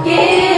के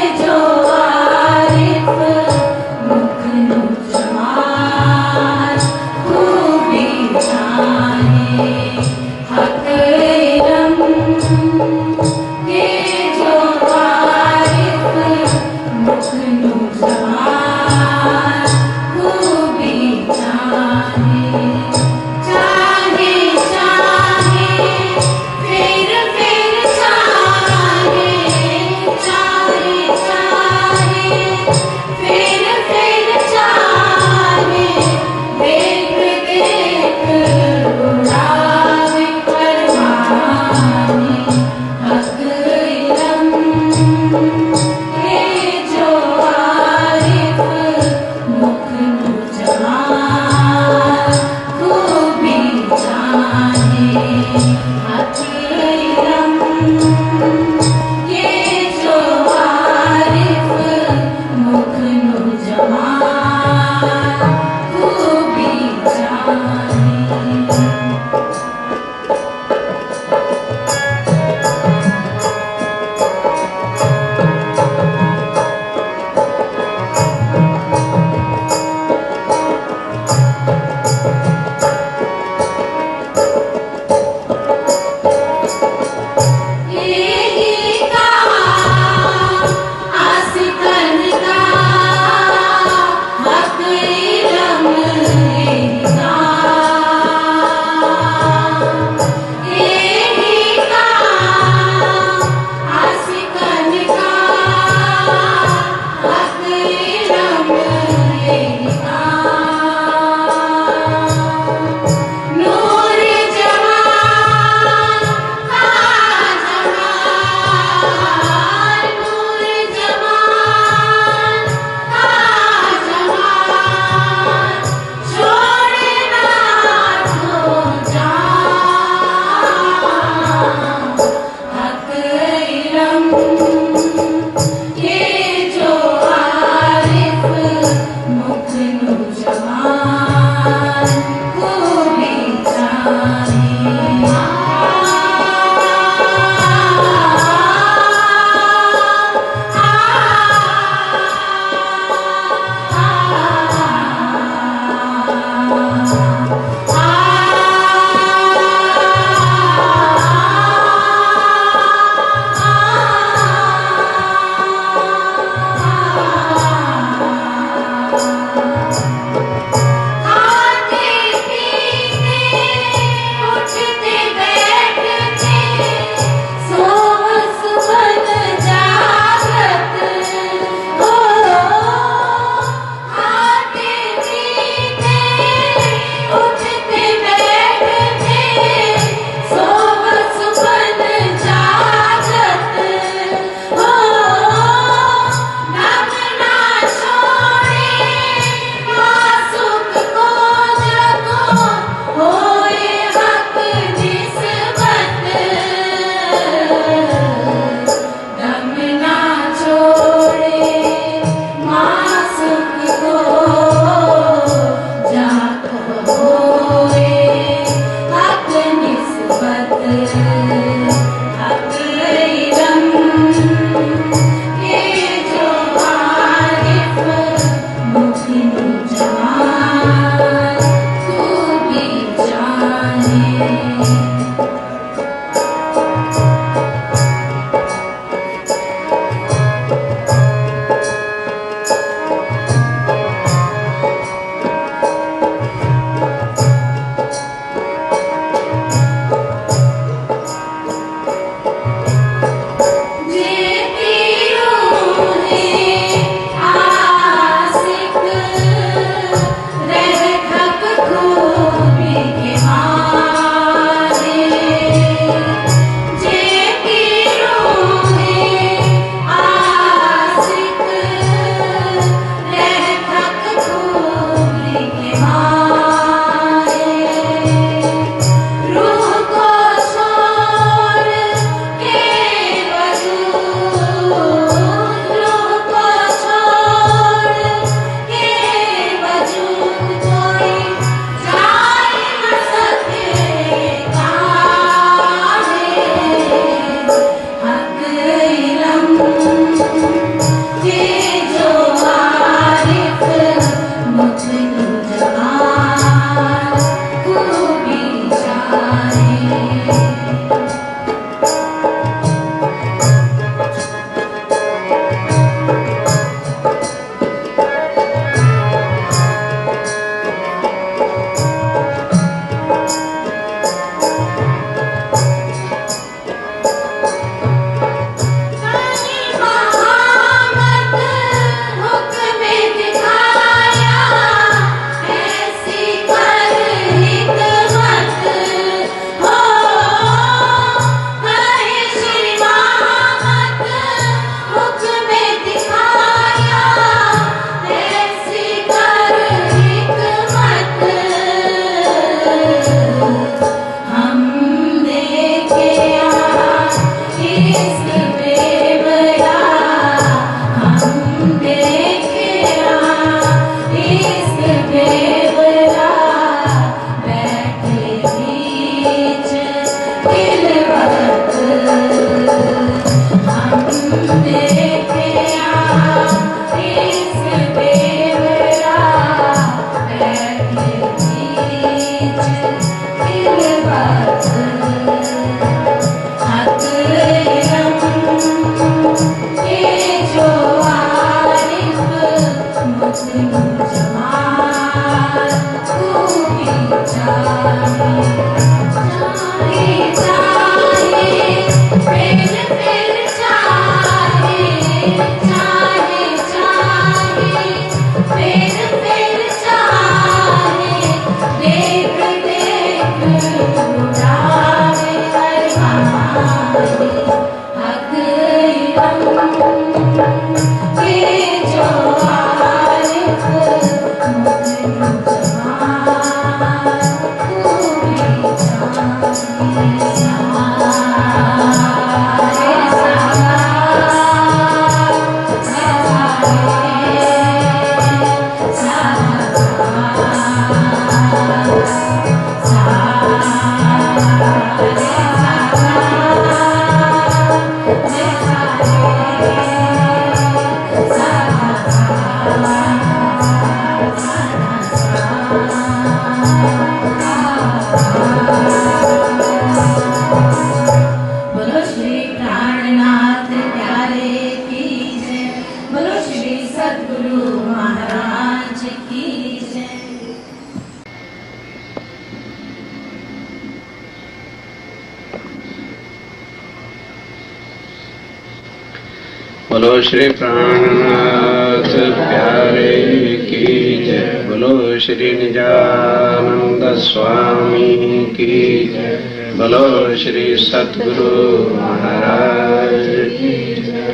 बोलो श्री प्राणनाथ प्यारे की जय। बोलो श्री निजानंद स्वामी की जय। बोलो श्री सतगुरु महाराज की जय।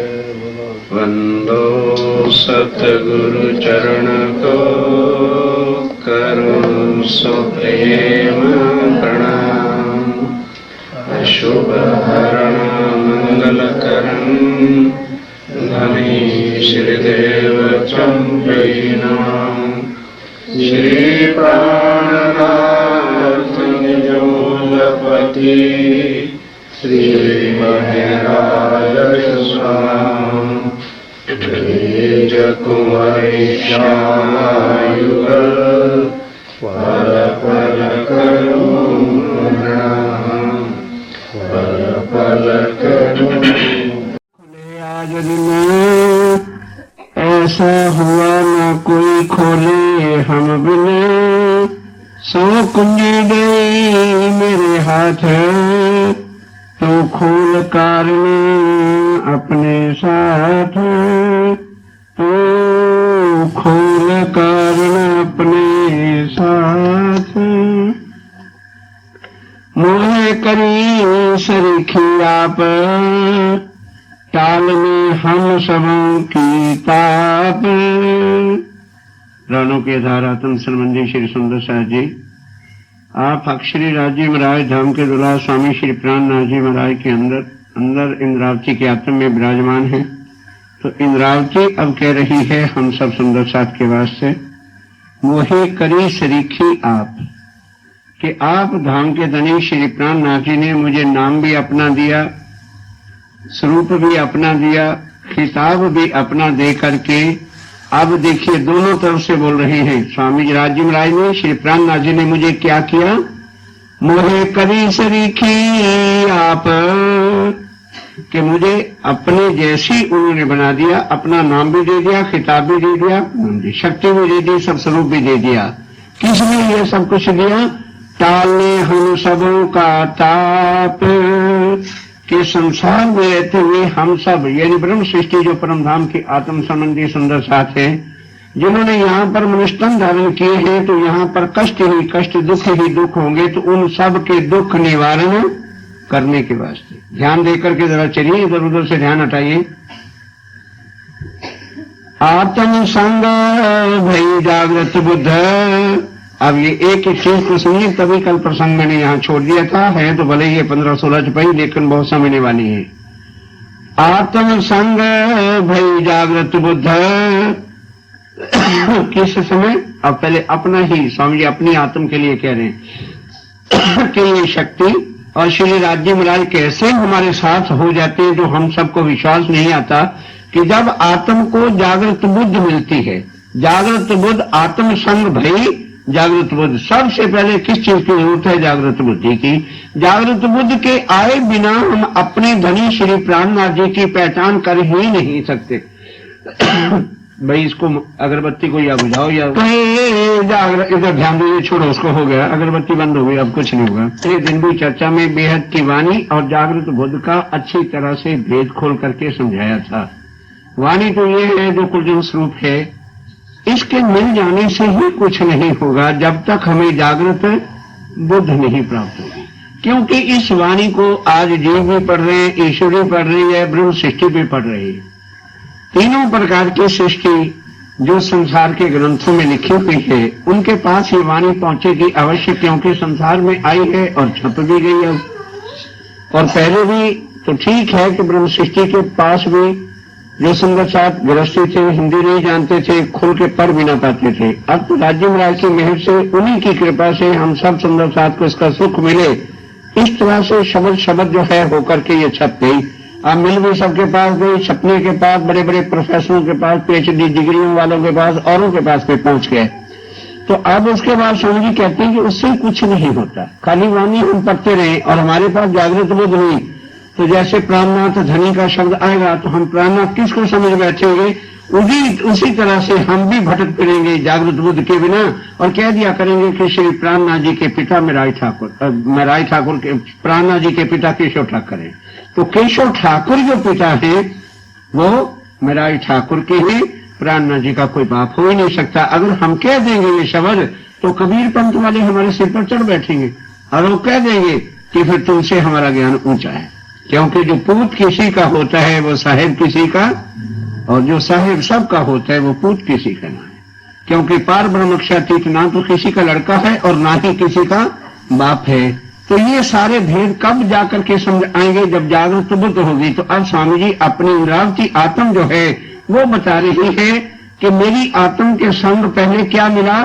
वंदो सतगुरु चरण को करो सुप्रेम प्रणाम। अशुभ हरण मंगल करण धनी श्रीदेव चंपैनाम। श्री प्राणनाथ निजमूलपति श्री महराज स्वाम। द्विज कुंवरी श्यामायुगल पल पल करूं प्रणाम। पल पल करूं। आज दिन ऐसा हुआ न कोई खोले हम बिने। सौ कुंजी गई मेरे हाथ तो खोल कारण अपने साथ। तो खोल कारण अपने साथ। मोहे करी सरीखी आप टाल में हम सबों की ताप। रानों के आधार आत्म संबंधी श्री सुंदर साहब जी, आप अक्षरी राज्य महाराज धाम के दुल्हा स्वामी श्री प्राणनाथ जी महाराज के अंदर इंद्रावती के आत्म में विराजमान है। तो इंद्रावती अब कह रही है हम सब सुंदर साहब के वास्ते, मोहे करी सरीखी आप, कि आप धाम के धनी श्री प्राणनाथ जी ने मुझे नाम भी अपना दिया, स्वरूप भी अपना दिया, खिताब भी अपना दे करके अब देखिए दोनों तरफ से बोल रहे हैं। स्वामी जी राज्य महाराज ने श्री प्राणनाथ जी ने मुझे क्या किया, मोहे करी सरीखी आप, कि मुझे अपने जैसी उन्होंने बना दिया। अपना नाम भी दे दिया, खिताब भी दे दिया, शक्ति भी दे दी, सब स्वरूप भी दे दिया। किसने ये सब कुछ दिया, टालने हम सबों का ताप, के संसार में रहते हुए हम सब यानी ब्रह्म सृष्टि जो परम धाम की आत्म संबंधी सुंदर साथ है, जिन्होंने यहाँ पर मनुष्यतन धारण किए हैं, तो यहाँ पर कष्ट ही कष्ट, दुख ही दुख होंगे। तो उन सब के दुख निवारण करने के वास्ते ध्यान देकर के जरा चलिए, इधर उधर से ध्यान हटाइए। आत्म संग भई जागृत बुद्ध। अब ये एक एक चीज को सुनिए, तभी कल प्रसंग मैंने यहाँ छोड़ दिया था, है तो भले ये 15-16 चुपाई, लेकिन बहुत समझने वाली है। आत्म संग भई जागृत बुद्ध। किस समय, अब पहले अपना ही स्वामी जी अपनी आत्म के लिए कह रहे हैं कि ये शक्ति और श्री राज्य महाराज कैसे हमारे साथ हो जाते हैं, जो हम सबको विश्वास नहीं आता कि जब आत्म को जागृत बुद्ध मिलती है। जागृत बुद्ध आत्म संग भई जागृत बुद्ध। सबसे पहले किस चीज की जरूरत है, जागृत बुद्धि की। जागृत बुद्ध के आए बिना हम अपने धनी श्री प्राणनाथ जी की पहचान कर ही नहीं सकते। भाई इसको अगरबत्ती को या बुझाओ या जागृत, इधर ध्यान दीजिए, छोड़ो उसको, हो गया अगरबत्ती बंद हो गई, अब कुछ नहीं होगा। ये दिन भी चर्चा में बेहद की वाणी और जागृत बुद्ध का अच्छी तरह से भेद खोल करके समझाया था। वाणी तो ये है जो कुलजन स्वरूप है, इसके मिल जाने से ही कुछ नहीं होगा जब तक हमें जागृत बुद्ध नहीं प्राप्त होगी। क्योंकि इस वाणी को आज जीव भी पढ़ रहे हैं, ईश्वर भी पढ़ रही है, ब्रह्म सृष्टि भी पढ़ रही है। तीनों प्रकार की सृष्टि जो संसार के ग्रंथों में लिखी हुई है उनके पास ये वाणी पहुंचेगी अवश्य, क्योंकि संसार में आई है और छप भी गई है। और पहले भी तो ठीक है कि ब्रह्म सृष्टि के पास भी जो सुंदर साथ गृहस्थी थे, हिंदी नहीं जानते थे, खुल के पढ़ भी ना पाते थे। अब तो राज्य महाराज की मेहर से, उन्हीं की कृपा से हम सब सुंदर साथ को इसका सुख मिले। इस तरह से शब्द जो है होकर के ये छप गई। अब मिल भी सबके पास गई, छपने के पास बड़े बड़े प्रोफेसरों के पास, पीएचडी डिग्रियों वालों के पास, औरों के पास में पहुंच गए। तो अब उसके बाद स्वामी जी कहते हैं कि उससे कुछ नहीं होता, खाली वाणी हम पढ़ते रहे और हमारे पास जागृत बुद्ध हुई तो जैसे प्राणनाथ धनी का शब्द आएगा तो हम प्राणनाथ किसको समझ बैठेंगे, उसी तरह से हम भी भटक फिरेंगे जागृत बुद्ध के बिना और कह दिया करेंगे कि श्री प्राणनाथ जी के पिता मेराई ठाकुर के प्राणनाथ जी के पिता केशव ठाकुर है। तो केशव ठाकुर जो पिता है वो मेराई ठाकुर के हैं, प्राणनाथ जी का कोई बाप हो ही नहीं सकता। अगर हम कह देंगे ये शब्द तो कबीर पंथ वाले हमारे सिर पर चढ़ बैठेंगे और वो कह देंगे कि फिर तुमसे हमारा ज्ञान ऊंचा है, क्योंकि जो पूत किसी का होता है वो साहेब किसी का, और जो साहेब सबका होता है वो पूत किसी का ना है। क्योंकि पार ब्रह्मक्षातीत ना तो किसी का लड़का है और ना ही किसी का बाप है। तो ये सारे भेद कब जाकर के समझ आएंगे, जब जागृत बुद्ध होगी। तो अब स्वामी जी अपनी इंद्रावती आत्म जो है वो बता रही है कि मेरी आत्म के संग पहले क्या मिला,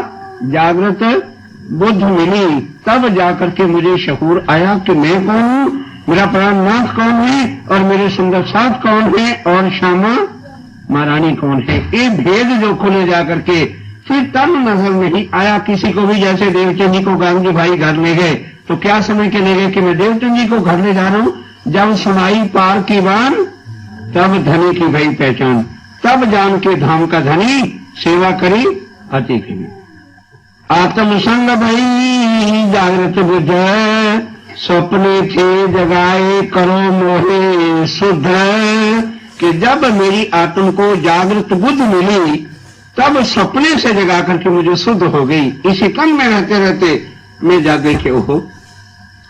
जागृत बुद्ध मिली, तब जाकर के मुझे शहूर आया कि मैं कौन हूं, मेरा प्राणनाथ कौन है और मेरे सुंदर साथ कौन है और श्यामा महारानी कौन है। ये भेद जो खुले जाकर के फिर तब नजर नहीं आया किसी को भी। जैसे देवचंद जी को गांधी भाई घर ले गए तो क्या समझ के ले गए कि मैं देवचंद जी को घर ले जा रहा हूं, जब सुनाई पार की बान तब धनी की भई पहचान, तब जान के धाम का धनी सेवा करी अति की। आत्म संग भई जागृत बुद्ध, स्वप्ने थे जगाए करो मोहे शुद्ध। कि जब मेरी आत्म को जागृत बुद्ध मिली तब सपने से जगा करके मुझे शुद्ध हो गई। इसी क्रम में रहते रहते मैं जागे के ओहो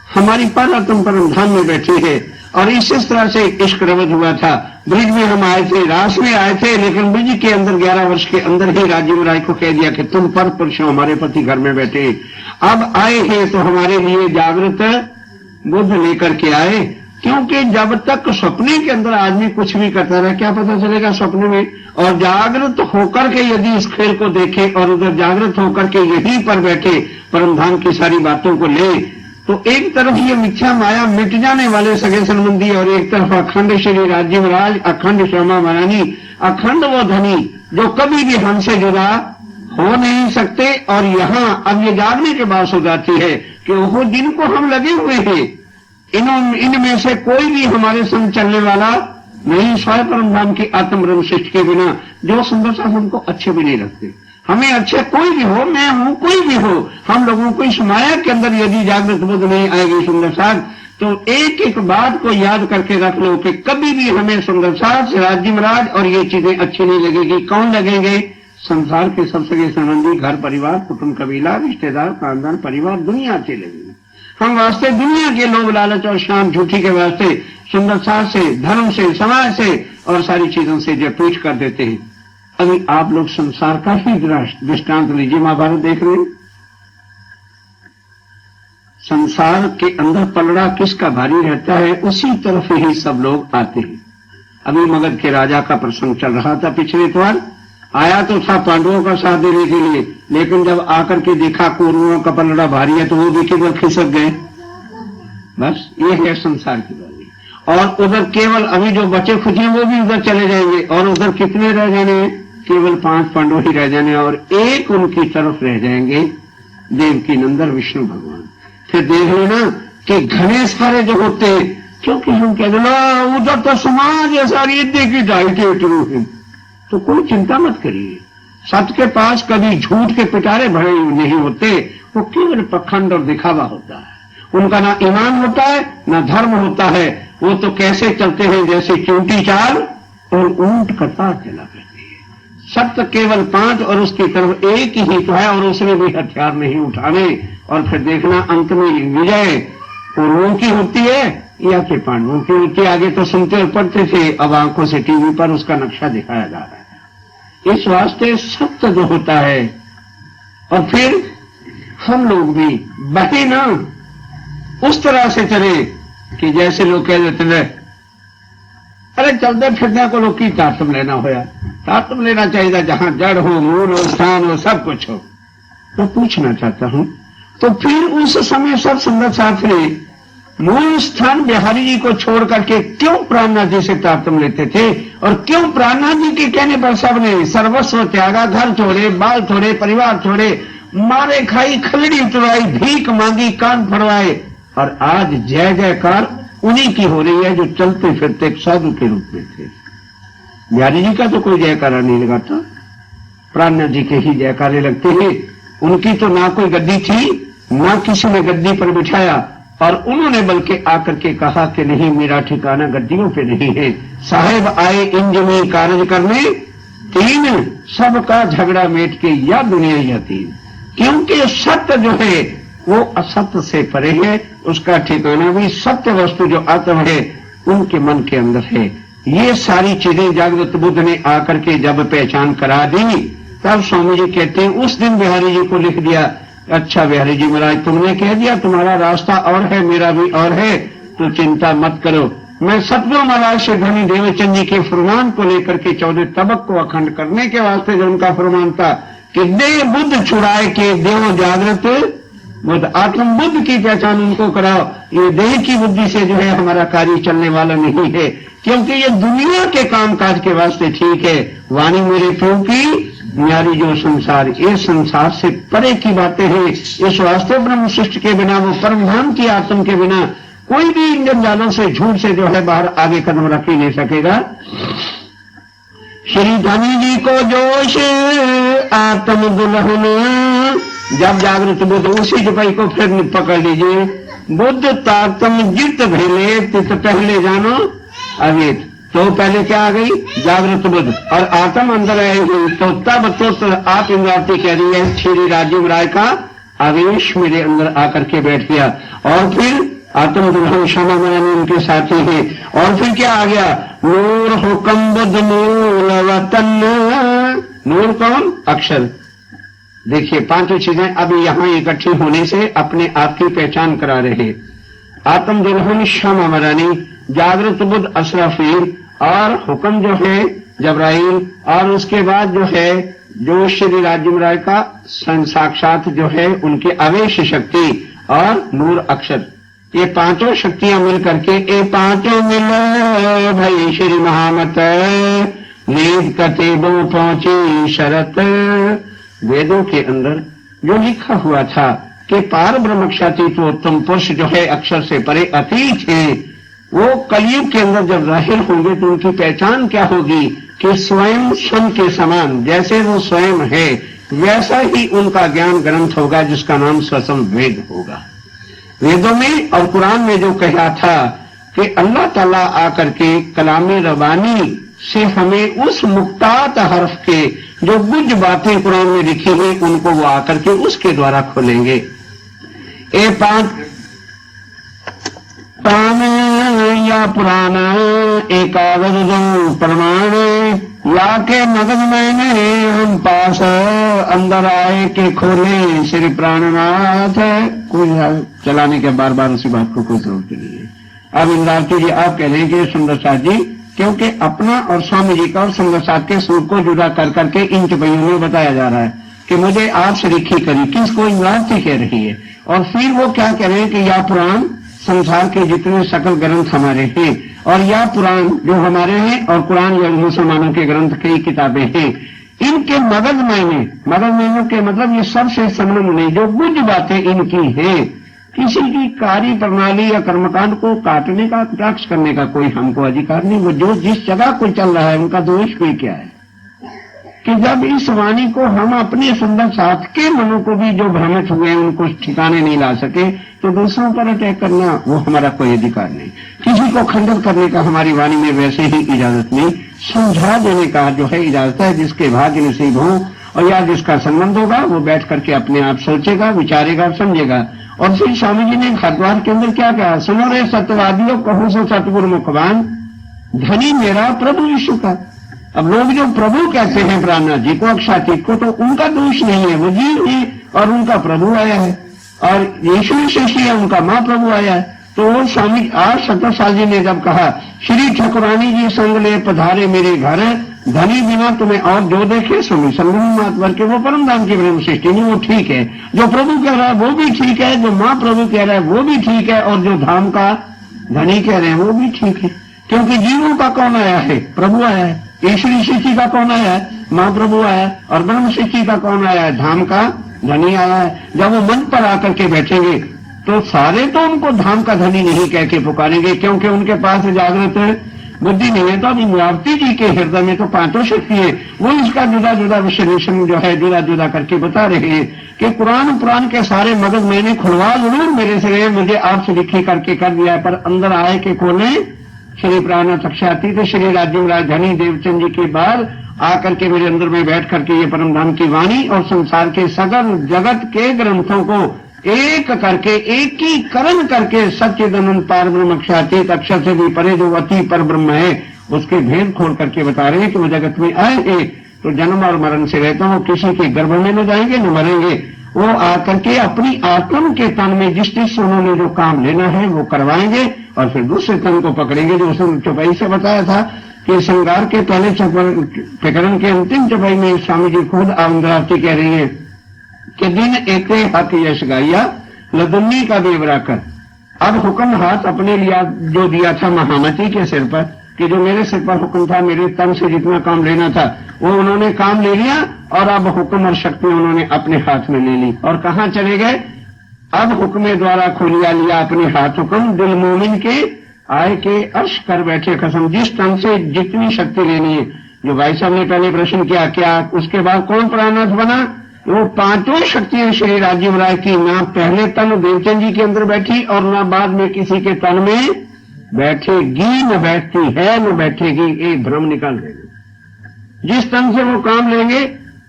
हमारी पर आत्म परम धाम में बैठी है। और इस तरह से इश्क रवद हुआ था। ब्रिज में हम आए थे, रास में आए थे, लेकिन ब्रिज के अंदर 11 वर्ष के अंदर ही राजीव महाराज को कह दिया कि तुम पर पुरुष हो, हमारे पति घर में बैठे। अब आए हैं तो हमारे लिए जागृत बुद्ध लेकर के आए। क्योंकि जब तक सपने के अंदर आदमी कुछ भी करता रहे क्या पता चलेगा सपने में। और जागृत होकर के यदि इस खेल को देखे और उधर जागृत होकर के यहीं पर बैठे परमधाम की सारी बातों को ले, तो एक तरफ ये मिथ्या माया मिट जाने वाले सगे संबंधी और एक तरफ अखंड श्री राज्य महाराज, अखंड श्यामा महारानी, अखंड वो धनी जो कभी भी हमसे जुदा हो नहीं सकते। और यहाँ अब ये जागने के बाद हो जाती है कि वो जिनको हम लगे हुए हैं इनमें से कोई भी हमारे संग चलने वाला नहीं, स्वयं परमधाम की आत्म ब्रह्म सृष्टि के बिना। जो सुंदर साथ हमको अच्छे भी नहीं लगते, हमें अच्छे कोई भी हो, मैं हूं, कोई भी हो, हम लोगों को इस माया के अंदर यदि जागृत बुद्ध नहीं आएगी सुंदर साथ, तो एक एक बात को याद करके रख लो कि कभी भी हमें सुंदर साथ, राज्य महाराज और ये चीजें अच्छी नहीं लगेगी। कौन लगेंगे? संसार के सब सगे संबंधी, घर परिवार, कुटुंब कबीला, रिश्तेदार, खानदान, परिवार, दुनिया अच्छी लगेगी। हम वास्ते दुनिया के लोभ लालच और शाम झूठी के वास्ते सुंदर साथ से, धर्म से, समाज से और सारी चीजों से जो पूछ कर देते हैं। अभी आप लोग संसार का ही दृष्टांत लीजिए, महाभारत देख रहे हैं, संसार के अंदर पलड़ा किसका भारी रहता है उसी तरफ ही सब लोग आते हैं। अभी मगध के राजा का प्रसंग चल रहा था पिछले बार, आया तो था पांडवों का साथ देने के लिए, लेकिन जब आकर के देखा कौरवों का पलड़ा भारी है तो वो भी केवल खिसक गए। बस ये है संसार की बात। और उधर केवल अभी जो बचे खुचे वो भी उधर चले जाएंगे और उधर कितने रह जाने हैं? केवल 5 पांडव ही रह जाने और एक उनकी तरफ रह जाएंगे देवकी नंदन विष्णु भगवान। फिर देख लेना कि घने सारे जो होते हैं, क्योंकि हम कह देना उधर तो समाज है सारी देखी जाए, तो कोई चिंता मत करिए। सत्य के पास कभी झूठ के पिटारे भरे नहीं होते, वो केवल पखंड और दिखावा होता है। उनका ना ईमान होता है ना धर्म होता है। वो तो कैसे चलते हैं जैसे चूंटी चाल और ऊंट कतार चला करती है। सत्य केवल 5 और उसकी तरफ एक ही तो है, और उसने भी हथियार नहीं उठाने। और फिर देखना अंत में विजय कौरवों की होती है या कि पांडवों की होती है। आगे तो सुनते और पढ़ते थे, अब आंखों से टीवी पर उसका नक्शा दिखाया जा रहा है। इस वास्ते सत्य जो होता है, और फिर हम लोग भी बहे ना उस तरह से चले कि जैसे लोग कह देते हैं, अरे चलते फिरने को लोग की तारतम लेना होया, तारतम लेना चाहिए जहां जड़ हो, मूल हो, स्थान हो, सब कुछ हो। मैं पूछना चाहता हूं, तो फिर उस समय सब संगत साथी मूल स्थान बिहारी जी को छोड़ करके क्यों प्राणनाथ जी से तारतम लेते थे? और क्यों प्राणनाथ जी के कहने पर सबने सर्वस्व त्यागा, घर छोड़े, बाल छोड़े, परिवार छोड़े, मारे खाई, खलड़ी उतरवाई, भीख मांगी, कान फड़वाए, और आज जय जयकार उन्हीं की हो रही है जो चलते फिरते एक साधु के रूप में थे। बिहारी जी का तो कोई जयकारा नहीं लगाता, प्राणनाथ जी के ही जयकारे लगते हैं। उनकी तो ना कोई गद्दी थी, ना किसी ने गद्दी पर बिठाया, और उन्होंने बल्कि आकर के कहा कि नहीं, मेरा ठिकाना गद्दियों पे नहीं है। साहेब आए इंजमी कार्य करने, 3 सबका झगड़ा मेट के, या दुनिया या 3। क्योंकि सत्य जो है वो असत्य से परे है, उसका ठिकाना भी सत्य वस्तु जो आत्म है उनके मन के अंदर है। ये सारी चीजें जागृत बुद्ध ने आकर के जब पहचान करा दी, तब स्वामी जी कहते हैं, उस दिन बिहारी जी को लिख दिया, अच्छा बिहारी जी महाराज, तुमने कह दिया तुम्हारा रास्ता और है, मेरा भी और है, तो चिंता मत करो। मैं सतगुरु महाराज से धनी देवचंद जी के फरमान को लेकर के 14 तबक को अखंड करने के वास्ते जो उनका फरमान था कि देव बुद्ध छुड़ाए के देव जागृत बुद्ध, आत्म बुद्ध की पहचान उनको कराओ। ये देह की बुद्धि से जो है हमारा कार्य चलने वाला नहीं है, क्योंकि ये दुनिया के कामकाज के वास्ते ठीक है। वाणी मेरे प्रभु की न्यारी जो संसार, ये संसार से परे की बातें हैं। इस वास्ते ब्रह्म सृष्टि के बिना, वो परम धाम की आत्म के बिना कोई भी इन जंजालों से, झूठ से जो है बाहर आगे कदम रख ही नहीं सकेगा। श्री धनी जी को जोश आत्म दुल्हन, जब जागृत बुद्ध, उसी जुपाई को फिर पकड़ लीजिए। बुद्ध तारतम जित भेले तित पहले जानो अवेद, तो पहले क्या आ गई? जागृत बुद्ध, और आत्म अंदर आई हुई, तो तब तो आप इंद्रावती कह रही है श्री राजीव राय का आवेश मेरे अंदर आकर के बैठ गया। और फिर आत्म दुल्हन क्षमा मैंने उनके साथी है। और फिर क्या आ गया? नूर हुक्म बुद्ध मूल वतन, नूर कौन? अक्षर। देखिए 5 चीजें अब यहां इकट्ठी होने से अपने आप की पहचान करा रहे। आत्म दुल्हन क्षमा मरानी, जागृत बुद्ध अशरफील, और हुक्म जो है जबराइल, और उसके बाद जो है जो श्री राजीव राय का साक्षात जो है उनकी आवेश शक्ति, और नूर अक्षर। ये 5 शक्तियां मिल करके, ये 5 मिल भाई श्री महामत नींद कतेबों पहुंची शरत। वेदों के अंदर जो लिखा हुआ था कि पार ब्रह्मक्षातीतोत्तम पुरुष जो है अक्षर से परे अतीत है, वो कलयुग के अंदर जब जाहिर होंगे तो उनकी पहचान क्या होगी कि स्वयं सन के समान, जैसे वो स्वयं है वैसा ही उनका ज्ञान ग्रंथ होगा जिसका नाम स्वसम वेद होगा। वेदों में और कुरान में जो कहा था कि अल्लाह ताला आकर के कलामे रबानी से हमें उस मुक्तात हर्फ के जो कुछ बातें कुरान में लिखी हुई उनको वो आकर के उसके द्वारा खोलेंगे। ए 5 या पुराना एक कागज जो प्रमाण या के मगज मैंने हम पास अंदर आए के खोले श्री प्राणनाथ। कोई चलाने के बार बार उसी बात को कोई जरूरत नहीं है। अब इंद्रावती जी आप कह रहे हैं कि सुंदर साथ जी, क्योंकि अपना और स्वामी जी का और सुंदर साथ के सूर को जुदा कर करके इन चुपैयों में बताया जा रहा है कि मुझे आपसे लिखी करी, किसको? इंद्रावती कह रही है। और फिर वो क्या कह रहे हैं कि या पुराण संसार के जितने सकल ग्रंथ हमारे हैं, और या पुराण जो हमारे हैं, और कुरान जो मुसलमानों के ग्रंथ कई किताबें हैं, इनके मगज मैंने के मतलब ये सबसे संबंध नहीं, जो कुछ बातें इनकी हैं, किसी की कार्य प्रणाली या कर्मकांड को काटने का, कटाक्ष करने का कोई हमको अधिकार नहीं। वो जो जिस जगह को चल रहा है उनका दोष कोई क्या है कि जब इस वाणी को हम अपने सुंदर साथ के मनों को भी जो भ्रमित हुए उनको ठिकाने नहीं ला सके, तो दूसरों पर अटैक करना वो हमारा कोई अधिकार नहीं। किसी को खंडन करने का हमारी वाणी में वैसे ही इजाजत नहीं। समझा देने का जो है इजाजत है। जिसके भाग्य नसीब हो और या जिसका संबंध होगा वो बैठ करके अपने आप सोचेगा, विचारेगा, समझेगा। और फिर स्वामी जी ने हरिद्वार के अंदर क्या कहा, सुनो रे सत्यवादियों, कहूं सो सतगुरु मुखबान, धनी मेरा प्रभु यीशु का। अब लोग जो प्रभु कहते हैं प्राणनाथ जी को, अक्षातीत को, तो उनका दोष नहीं है, वो जीव ही और उनका प्रभु आया है। और यीशु शेषी है, उनका महाप्रभु आया है। तो वो स्वामी आज 70 साल जी ने जब कहा, श्री ठकुरानी जी संग ले पधारे मेरे घर, धनी बिना तुम्हें और जो देखे सुनी संगम मातवर के, वो परम धाम की ब्रह्म सृष्टि नहीं, वो ठीक है। जो प्रभु कह रहा है वो भी ठीक है, जो महाप्रभु कह रहा है वो भी ठीक है, और जो धाम का धनी कह रहे हैं वो भी ठीक है। क्योंकि जीवों का कौन आया है, प्रभु आया है। ईश्वरी सृष्टि का कौन आया है, महाप्रभु आया है। और ब्रह्म सृष्टि का कौन आया है, धाम का धनी आया है। जब वो मन पर आकर के बैठेंगे तो सारे तो उनको धाम का धनी नहीं कह के पुकारेंगे, क्योंकि उनके पास जागृत बुद्धि नहीं है। तो अभी मूर्ति जी के हृदय में तो पांचों शक्ति है, वो इसका जुदा जुदा विश्लेषण जो है जुदा जुदा करके बता रहे हैं कि कुरान पुराण के सारे मगज मैंने खुलवा जरूर मेरे से, मुझे आपसे लिखी करके कर दिया, पर अंदर आए के खोले श्री प्राणनाथ अक्षातीत श्री राज्य राजधानी देवचंद जी के बाद आकर के मेरे अंदर में बैठ करके ये परम धाम की वाणी और संसार के सगल जगत के ग्रंथों को एक करके एकीकरण करके सच्चिदानंद पार ब्रह्म अक्षातीत, अक्षर से भी परे जो अति पर ब्रह्म है, उसके भेद खोल करके बता रहे हैं कि वो जगत में आए तो जन्म और मरण से रहता हूं, किसी के गर्भ में न जाएंगे न मरेंगे। वो आकर के अपनी आत्म के तन में जिस चीज से उन्होंने जो काम लेना है वो करवाएंगे, और फिर दूसरे तन को पकड़ेंगे। जो उसने चौपाई से बताया था कि श्रृंगार के पहले प्रकरण के अंतिम चौपाई में स्वामी जी खुद आमदावती कह रही है कि दिन एक हक यश गाया लदुन्नी का बेवरा कर। अब हुक्म हाथ अपने लिया जो दिया था महामती के सिर पर, कि जो मेरे सिर पर हुक्म था, मेरे तन से जितना काम लेना था वो उन्होंने काम ले लिया, और अब हुक्म और शक्ति उन्होंने अपने हाथ में ले ली। और कहां चले गए, अब हुक्म द्वारा खोलिया लिया अपने हाथ हुक्म, दिल मोमिन के आए के अर्श कर बैठे कसम। जिस तन से जितनी शक्ति लेनी है, जो भाई साहब ने पहले प्रश्न किया, क्या उसके बाद कौन प्राणनाथ बना, वो पांचों शक्तियां श्री राजीव राय की ना पहले तन देवचंद जी के अंदर बैठी और ना बाद में किसी के तन में बैठेगी, न बैठती है न बैठेगी, एक भ्रम निकाल देंगे। जिस तन से वो काम लेंगे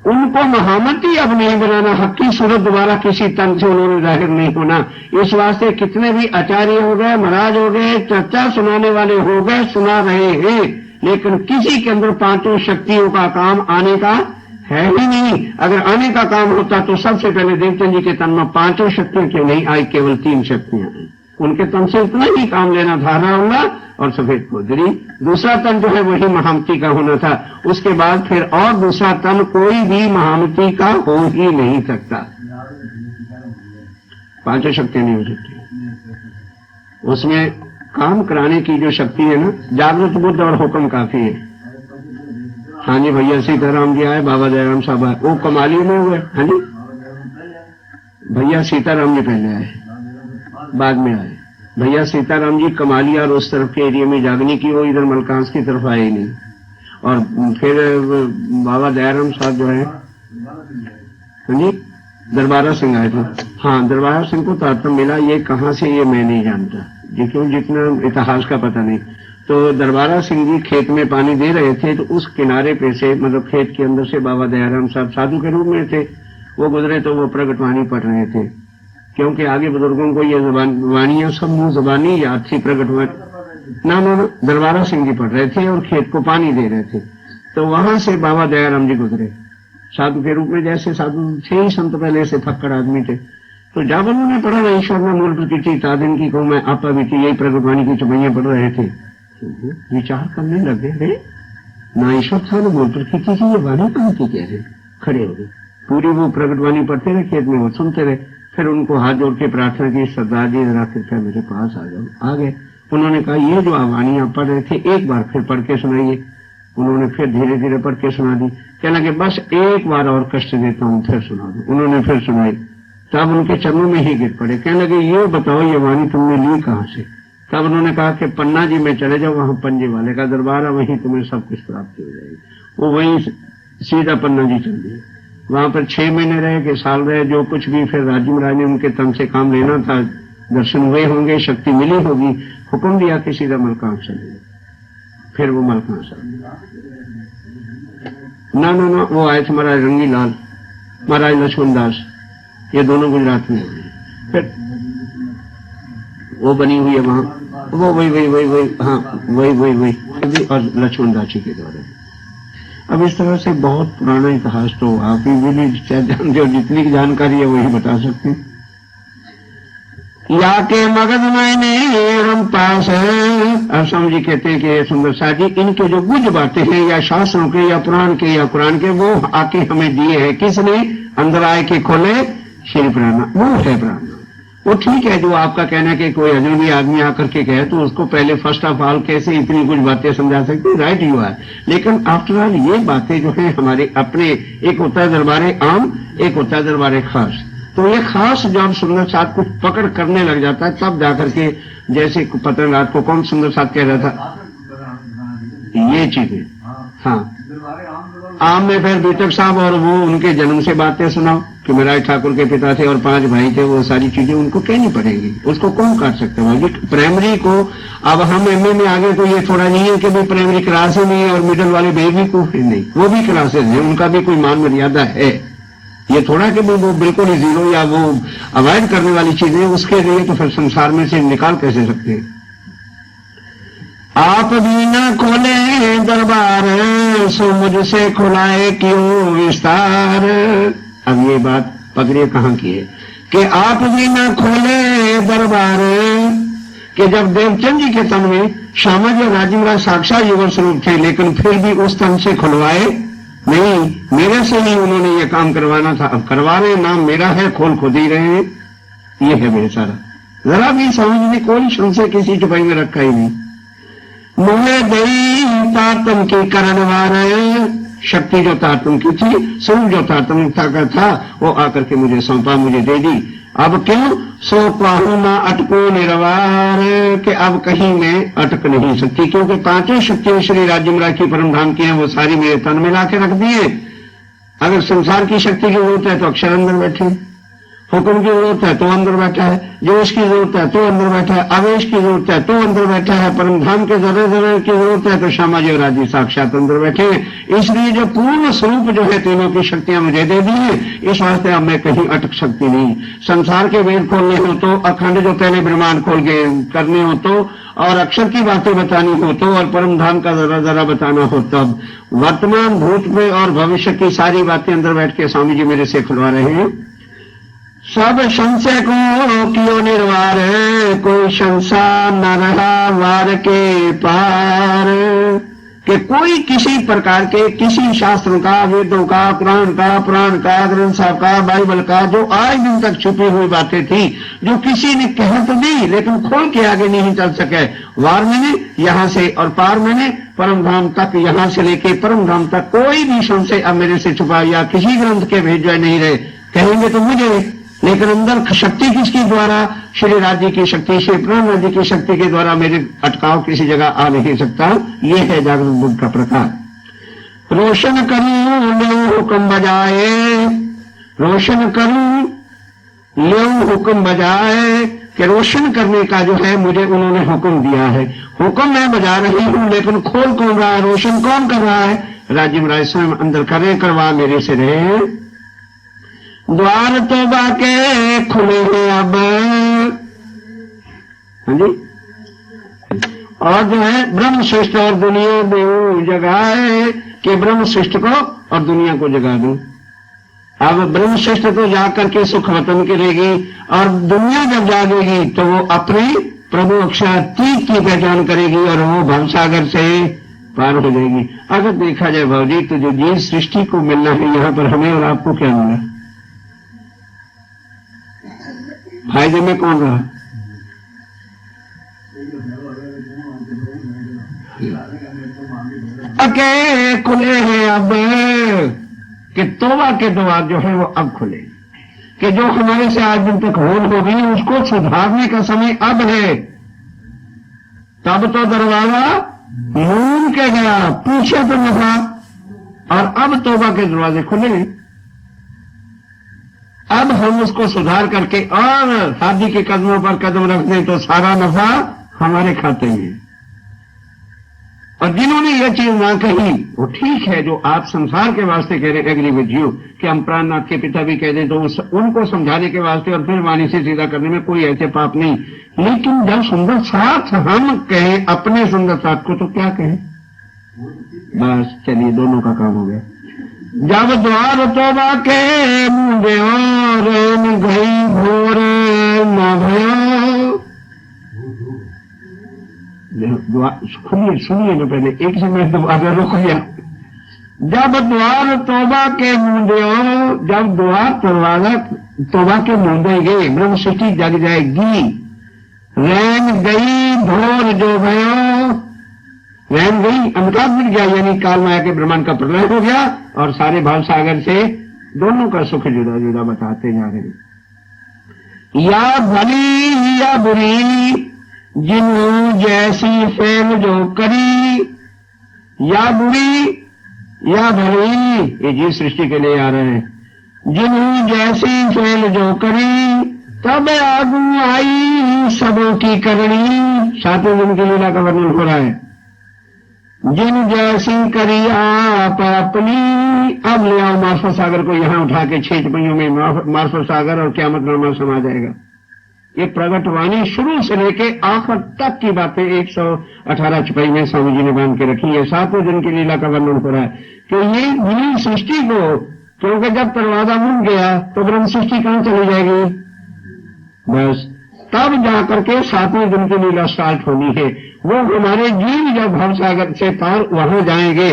उनको महामती अब नहीं बनाना, हक्की सूरत दोबारा किसी तन से उन्होंने जाहिर नहीं होना। इस वास्ते कितने भी आचार्य हो गए, महाराज हो गए, चर्चा सुनाने वाले हो गए, सुना रहे हैं, लेकिन किसी के अंदर पांचों शक्तियों का काम आने का है ही नहीं। अगर आने का काम होता तो सबसे पहले देवचंद जी के तन में पांचों शक्तियां क्यों नहीं आई, केवल 3 शक्तियां आई। उनके तन से इतना ही काम लेना, धारणा होना और सफेद गोदरी। दूसरा तन जो है वही महामती का होना था। उसके बाद फिर और दूसरा तन कोई भी महामती का हो ही नहीं सकता। पांचों शक्तियां नहीं हो सकती। उसमें काम कराने की जो शक्ति है ना, जागृत बुद्ध और हुक्म काफी है। हाँ जी, भैया सीताराम जी आए, बाबा दयाराम साहब आए, वो कमाली में हुए। हाँ जी, भैया सीताराम जी पहले आए, बाद में आए। भैया सीताराम जी कमाली और उस तरफ के एरिया में जागने की, वो इधर मलकांस की तरफ आए ही नहीं। और फिर बाबा दयाराम साहब जो है, हाँ जी, दरबारा सिंह आए थे। हाँ, दरबारा सिंह को तारतम्य मिला, ये कहाँ से ये मैं नहीं जानता, क्यों जितना इतिहास का पता नहीं। तो दरबारा सिंह जी खेत में पानी दे रहे थे, तो उस किनारे पे से, मतलब खेत के अंदर से बाबा दयाराम साहब साधु के रूप में थे, वो गुजरे तो वो प्रगटवाणी पढ़ रहे थे। क्योंकि आगे बुजुर्गों को ये वाणियां सब मुंह जबानी याद थी, प्रगटवाणी ना दरबारा सिंह जी पढ़ रहे थे और खेत को पानी दे रहे थे। तो वहां से बाबा दयाराम जी गुजरे साधु के रूप में, जैसे साधु थे ही संत पहले से, फक्कड़ आदमी थे। तो जब उन्होंने पढ़ा ना ईश्वर में मूल प्रकृति तादिन की को मैं आपा भी थी, यही प्रगटवाणी की चुपैयां पढ़ रहे थे, विचार करने लगे, रे ना ईश्वर था ना मूल प्रकृति की, ये वाणी कहाँ की कह रहे। खड़े हो गए, पूरी वो प्रगटवाणी पढ़ते रहे, खेत में वो सुनते रहे। फिर उनको हाथ जोड़ के प्रार्थना की, सरदार जी जरा कृपया मेरे पास आ जाओ। आ गए। उन्होंने कहा ये जो वाणी आप पढ़ रहे थे एक बार फिर पढ़ के सुनाइए। उन्होंने फिर धीरे धीरे पढ़ के सुना दी। कहना कि बस एक बार और कष्ट देता हूँ, फिर सुना दो। उन्होंने फिर सुनाई, तब उनके चरणों में ही गिर पड़े। कहने लगे ये बताओ ये वाणी तुमने ली कहाँ से। तब उन्होंने कहा कि पन्ना जी में चले जाओ, वहां पंजे वाले का दरबार है, वहीं तुम्हें सब कुछ प्राप्त हो जाएगी। वो वहीं सीधा पन्ना जी चल दिए। वहां पर 6 महीने रहे कि साल रहे, जो कुछ भी। फिर राजू महाराज ने उनके तन से काम लेना था, दर्शन हुए होंगे, शक्ति मिली होगी, हुक्म दिया कि सीधा मलकान चले। फिर वो मलखना साहब ना वो आए थे महाराज रंगीलाल, महाराज लक्ष्मण दास, ये दोनों गुजरात में। फिर वो बनी हुई है वहां, वो वही हाँ वही अभी, और लक्ष्मण दास जी के द्वारा। अब इस तरह से बहुत पुराना इतिहास तो आप ही भी नहीं जानते हो, जितनी जानकारी है वही बता सकते हैं। या के मगध मैंने हम पास है। अब स्वामी जी कहते हैं कि सुंदर साथ जी, इनके जो गुज बातें हैं या शास्त्रों के या पुराण के या कुरान के, वो आके हमें दिए हैं। किसने? अंदर आए के खोले श्री प्राणा, वो है प्राणा। वो ठीक है, जो आपका कहना है कि कोई अजनबी आदमी आकर के कहे तो उसको पहले फर्स्ट ऑफ ऑल कैसे इतनी कुछ बातें समझा सकते हैं, राइट यू आर। लेकिन आफ्टर ऑल ये बातें जो है हमारे अपने, एक होता है दरबारे आम, एक होता है दरबारे खास। तो ये खास जब सुंदर साथ कुछ पकड़ करने लग जाता है तब जाकर के, जैसे पत्रनाथ को कौन सुंदर साथ कह रहा था, ये चीजें। हाँ, आम में फिर बीतक साहब और वो उनके जन्म से बातें सुनाओ कि महाराज ठाकुर के पिता थे और 5 भाई थे, वो सारी चीजें उनको कहनी पड़ेगी। उसको कौन काट सकते हैं? प्राइमरी को अब हम एमए में आगे तो ये थोड़ा नहीं है कि भाई प्राइमरी क्लास ही नहीं है और मिडिल वाले बेबी को नहीं, वो भी क्लासेज है, उनका भी कोई मान मर्यादा है। ये थोड़ा कि वो बिल्कुल ही जीरो या वो अवॉइड करने वाली चीजें, उसके लिए तो फिर संसार में से निकाल कैसे सकते हैं? आप भी न खोले दरबार, सो मुझसे खुलाए क्यों विस्तार। अब ये बात पगड़िए कहाँ की है कि आप भी न खोले दरबार, कि जब देवचंद जी के तन में श्यामा जी राजेंद्र साक्षात युगल स्वरूप थे, लेकिन फिर भी उस तन से खुलवाए नहीं, मेरे से ही उन्होंने ये काम करवाना था। अब करवा रहे, नाम मेरा है, खोल खुद ही रहे हैं, ये है मेरे सारा। जरा भी समझने कोई संशय किसी चुपाई में रखा ही नहीं। मोहे दई तारतम की करणवार, शक्ति जो तारतम की थी, स्वरूप जो तारतमिकता का था, वो आकर के मुझे सौंपा, मुझे दे दी। अब क्यों? सो पाहू ना अटको निर्वार, के अब कहीं मैं अटक नहीं सकती, क्योंकि 5 शक्तियां श्री राज्यमराज की परम धाम की हैं, वो सारी मेरे तन में लाके रख दिए। अगर संसार की शक्ति की जरूरत है तो अक्षर अंदर बैठे, हुक्म की जरूरत है तो अंदर बैठा है, जोश की जरूरत है तो अंदर बैठा है, आवेश की जरूरत है तो अंदर बैठा है, परम धाम के जरे जरे की जरूरत है तो श्यामा जी और जी साक्षात अंदर बैठे। इसलिए जो पूर्ण स्वरूप जो है तीनों की शक्तियां मुझे दे दी है, इस वास्ते अब मैं कहीं अटक सकती नहीं। संसार के वेद खोलने हो तो, अखंड जो पहले ब्रह्मांड खोल के करने हो तो, और अक्षर की बातें बतानी हो तो, और परम धाम का जरा जरा बताना हो तब, वर्तमान भूत में और भविष्य की सारी बातें अंदर बैठ के स्वामी जी मेरे से खुलवा रहे हैं। सब संशय को कियो निर्वार, कोई संसार न रहा वार के पार, कि कोई किसी प्रकार के किसी शास्त्र का, वेदों का, पुराण का, ग्रंथ साहब का, बाइबल का, जो आज दिन तक छुपी हुई बातें थी, जो किसी ने कह तो दी लेकिन खोल के आगे नहीं चल सके। वार मैंने यहां से और पार मैंने परम धाम तक, यहां से लेके परम धाम तक कोई भी संशय अब मेरे से छुपा या किसी ग्रंथ के भेजा नहीं रहे। कहेंगे तो मुझे, लेकिन अंदर शक्ति किसकी द्वारा? श्री राज्य की शक्ति, श्री प्राण राज्य की शक्ति के द्वारा मेरे अटकाव किसी जगह आ नहीं सकता। ये है जागृत बुद्ध का प्रकार। रोशन करूं ले हुक्म बजाए, रोशन करूं ले हुक्म बजाए, कि रोशन करने का जो है मुझे उन्होंने हुक्म दिया है। हुक्म मैं बजा रही हूं, लेकिन खोल कौन रहा है, रोशन कौन कर रहा है? राज्य महाराज स्वयं अंदर करे, करवा मेरे से रहे। द्वार तो बाके खुले हैं अब, हाँ जी, और जो है ब्रह्म श्रेष्ठ और दुनिया देव जगाए, कि ब्रह्म श्रेष्ठ को और दुनिया को जगा दूं। अब ब्रह्म श्रेष्ठ तो जाकर के सुख वतन करेगी, और दुनिया जब जागेगी तो वो अपने प्रभु अक्षरातीत की पहचान करेगी और वो भवसागर से पार हो जाएगी। अगर देखा जाए भाजी, तो जो जीव सृष्टि को मिलना है यहाँ पर, हमें और आपको क्या मिला? फायदे में कौन रहा? के खुले हैं अब, कि तौबा के द्वार जो है वो अब खुले, कि जो हमारे से आज दिन तक होल हो गई उसको सुधारने का समय अब है। तब तो दरवाजा मून के गया, पीछे तो न था, और अब तौबा के दरवाजे खुले। अब हम उसको सुधार करके और हाथी के कदमों पर कदम रख दें तो सारा नफा हमारे खाते में। और जिन्होंने यह चीज ना कही वो ठीक है, जो आप संसार के वास्ते कह रहे, एग्री विद यू, कि हम प्राणनाथ के पिता भी कह दें तो उनको समझाने के वास्ते और फिर वाणी से सीधा करने में कोई ऐसे पाप नहीं। लेकिन जब सुंदर साथ हम कहें अपने सुंदर साथ को, तो क्या कहें? बस चलिए, दोनों का काम हो गया। जब द्वार तोबा के मुंडे और गई भोर न भयो, सुनिए सुनिए ना, पहले एक से मैं दोबारा रुक गया। जब द्वार तोबा के मुंडे, जब द्वार तोबा के मुंडे गए, ब्रह्म सृष्टि जग जाएगी। रैन गई भोर जो भयो, रैन गई अंधकार मिट गया, यानी काल माया के ब्रह्मांड का प्रलय हो गया और सारे भाव सागर से दोनों का सुख जुदा जुदा बताते जा रहे हैं। या भली या बुरी जिन्हों जैसी फेल जो करी, या बुरी या भली, ये जीव सृष्टि के लिए आ रहे हैं। जिन्हों जैसी फेल जो करी, तब आगू आई सबों की करनी। सातवें दिन की लीला का वर्णन हो रहा है। जिन जैसी करी आप अपनी, अब ले आओ मार्फत सागर को यहाँ उठा के 6 चपैयों में मार्फत सागर और क़यामत नामा समा जाएगा। ये प्रगट वाणी शुरू से लेके आखिर तक की बातें 118 चपाई में स्वामी जी ने बांध के रखी है। 7वें दिन की लीला का वर्णन हो रहा है कि ये मिली सृष्टि को, क्योंकि जब दरवाजा मुड़ गया तो ब्रह्म सृष्टि कहां चली जाएगी? बस तब जाकर के 7वें दिन की लीला स्टार्ट होनी है। वो हमारे जीव जब भवसागर से पार वहां जाएंगे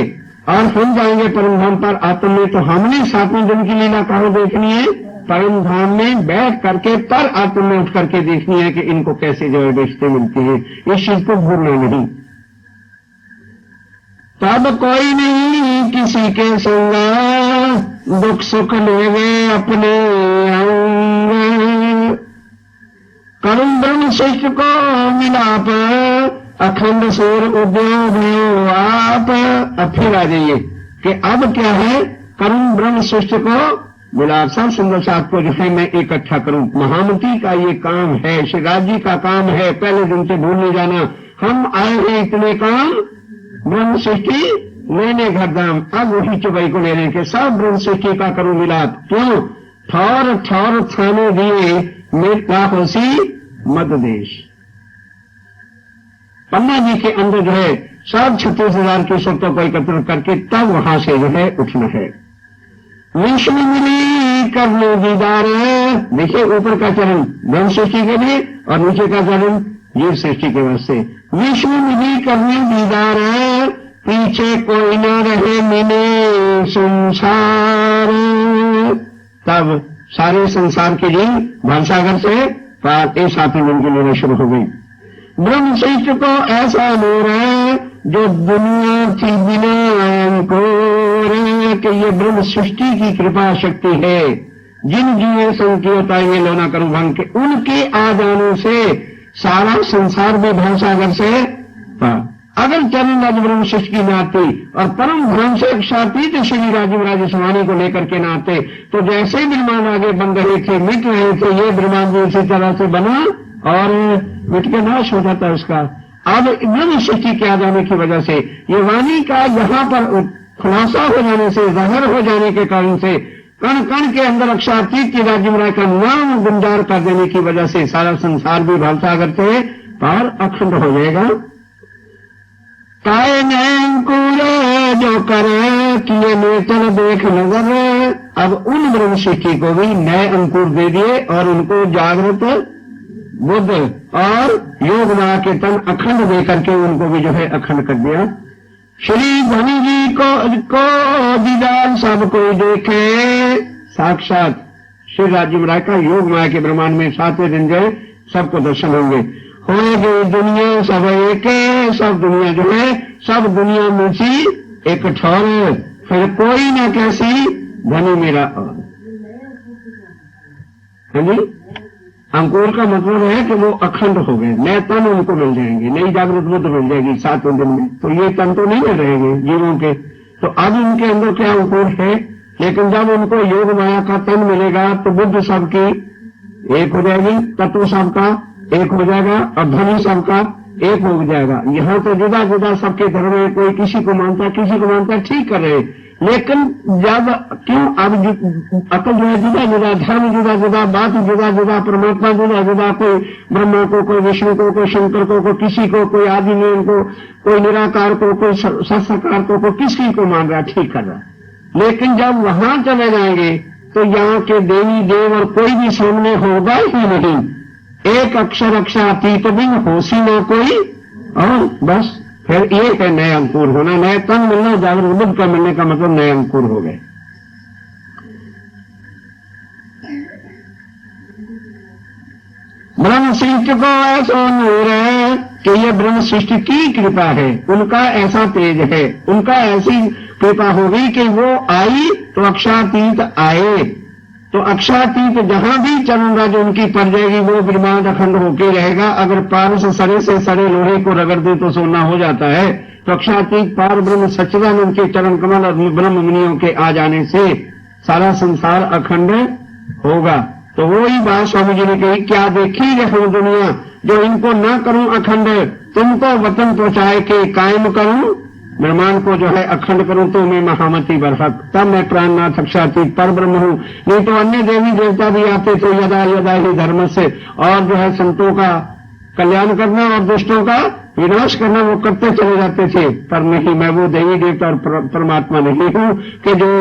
और हम जाएंगे परम धाम पर आत्म में, तो हमने 7वें दिन की लीला कहां देखनी है? परम धाम में बैठ करके पर आत्म में उठ करके देखनी है कि इनको कैसे जो है बेचते मिलती है। इस चीज को भूलना नहीं। तब कोई नहीं किसी के संग, दुख सुख लेवे अपने अंग। करुण ब्रह्म शिष्ट को मिलाप, अखंड सूर उद्योग आप। अब फिर आ जाइए कि अब क्या है? करुण ब्रह्म शिष्ट को मिला, सब सुंदर साथ को जो है मैं इकट्ठा करूं। महामंत्री का ये काम है, शिवराज जी का काम है। पहले दिन से भूल नहीं जाना, हम आए हैं इतने काम ब्रह्म सृष्टि लेने घरदाम, अब वही चुबई को लेने के सब ब्रह्म सृष्टि का करूं मिलाप। क्यों? ठौर ठौर थाने दिए मेरा होसी मध्य देश। पन्ना जी के अंदर जो है सब 36,000 की शर्तों को एकत्र करके तब वहां से जो है उठना है। विश्व मिली करने दीदार, देखिए ऊपर का चरण ब्रह्म सृष्टि के लिए और नीचे का चरण जीव सृष्टि के वास्ते। विश्व मिली करने दीदार, पीछे कोई न रहे मिले संसार। तब सारे संसार के जीव भवसागर से पार 7वें दिन की लीला शुरू हो गई। ब्रह्म सृष्टि को ऐसा मोर है जो दुनिया थी बिना अंकुर, कि ये ब्रह्म सृष्टि की कृपा शक्ति है। जिन जीवों संकीयता ये लोना करूं भंग के, उनके आ जाने से सारा संसार भी भवसागर से पार। अगर चरण राज ब्रह्म सृष्टि की न आती और परम धाम से क्षातीत श्री राजीव राजस्वामी को लेकर के न आते, तो जैसे ब्रह्मांड आगे बन रहे थे, मिट रहे थे, ये ब्रह्मांड भी इसी तरह से बना और मिट के नाश हो जाता उसका। अब ब्रह्म सृष्टि के आ जाने की वजह से, ये वाणी का यहाँ पर खुलासा हो जाने से, जाहिर हो जाने के कारण से, कण कण के अंदर अक्षातीत की राजीव राय का नाम गुंजार कर देने की वजह से सारा संसार भी भवसागर से पार अखंड हो जाएगा। काय अंकुर जो करे किए नेत्र देख नजर, अब उन ब्रह्म सृष्टि को भी नए अंकुर दे दिए और उनको जागृत बुद्ध और योग माया के तन अखंड दे करके उनको भी जो है अखंड कर दिया। श्री धनी जी को दीदार सब कोई देखे, साक्षात श्री राजीव राय का योग माया के ब्रह्मांड में 7वें दिन जो है सबको दर्शन होंगे। हो गई दुनिया सब एक, सब दुनिया जो है सब दुनिया मिली एक ठौर, फिर कोई ना कैसी धनी मेरा और। हाँ जी, अंकुर का मतलब है कि वो अखंड हो गए, नए तन उनको मिल जाएंगे, नई जागृत बुद्ध मिल जाएगी 7वें दिन में। तो ये तन तो नहीं मिल रहेंगे जीवों के, तो अब उनके अंदर क्या अंकुर है, लेकिन जब उनको योग माया का तन मिलेगा तो बुद्ध सबकी एक हो जाएगी, तत्व सबका एक हो जाएगा और धनी सबका एक हो जाएगा। यहाँ तो जुदा जुदा सबके धर्म में, कोई किसी को मानता है, किसी को मानता है, ठीक कर रहे, लेकिन जब क्यों अब अकल जो है जुदा जुदा, धर्म जुदा जुदा, बात जुदा जुदा, परमात्मा जुदा जुदा, कोई ब्रह्मा को, कोई विष्णु को, कोई शंकर को, कोई किसी को, कोई आदि में को, कोई निराकार को, कोई सत्साकार को किसी को मान रहा, ठीक कर रहा। लेकिन जब वहां चले जाएंगे तो यहाँ के देवी देव और कोई भी सामने होगा ही नहीं। एक अक्षर अक्षरातीत बिन होशी न कोई, और बस फिर ये है नए अंकुर होना, नए तन मिलना, जागरूक बुद्ध का मिलने का मतलब नए अंकुर हो गए। ब्रह्म सृष्टि को ऐसा नूर है कि ये ब्रह्म सृष्टि की कृपा है, उनका ऐसा तेज है, उनका ऐसी कृपा होगी कि वो आई तो अक्षरातीत आए, तो अक्षरातीत जहां भी चरण राज उनकी पड़ जाएगी, वो विमान अखंड होके रहेगा। अगर पार से सड़े लोहे को रगड़ दे तो सोना हो जाता है, तो अक्षरातीत पार ब्रह्म सच्चिदानंद के चरण कमल और ब्रह्म मुनियों के आ जाने से सारा संसार अखंड होगा। तो वही बात स्वामी जी ने कही, क्या देखी रहो दुनिया, जो इनको ना करूं अखंड, तुमको वतन पहुंचाए के कायम करूं, ब्रह्मांड को जो है अखंड करूं तो मैं महामती बरहक, तब मैं प्राणनाथ अक्षरातीत पर ब्रह्म हूं। नहीं तो अन्य देवी देवता भी आते थे यदा यदा ही धर्म से, और जो है संतों का कल्याण करना और दुष्टों का विनाश करना वो करते चले जाते थे। पर नहीं, मैं वो देवी देवता और परमात्मा नहीं हूं कि जो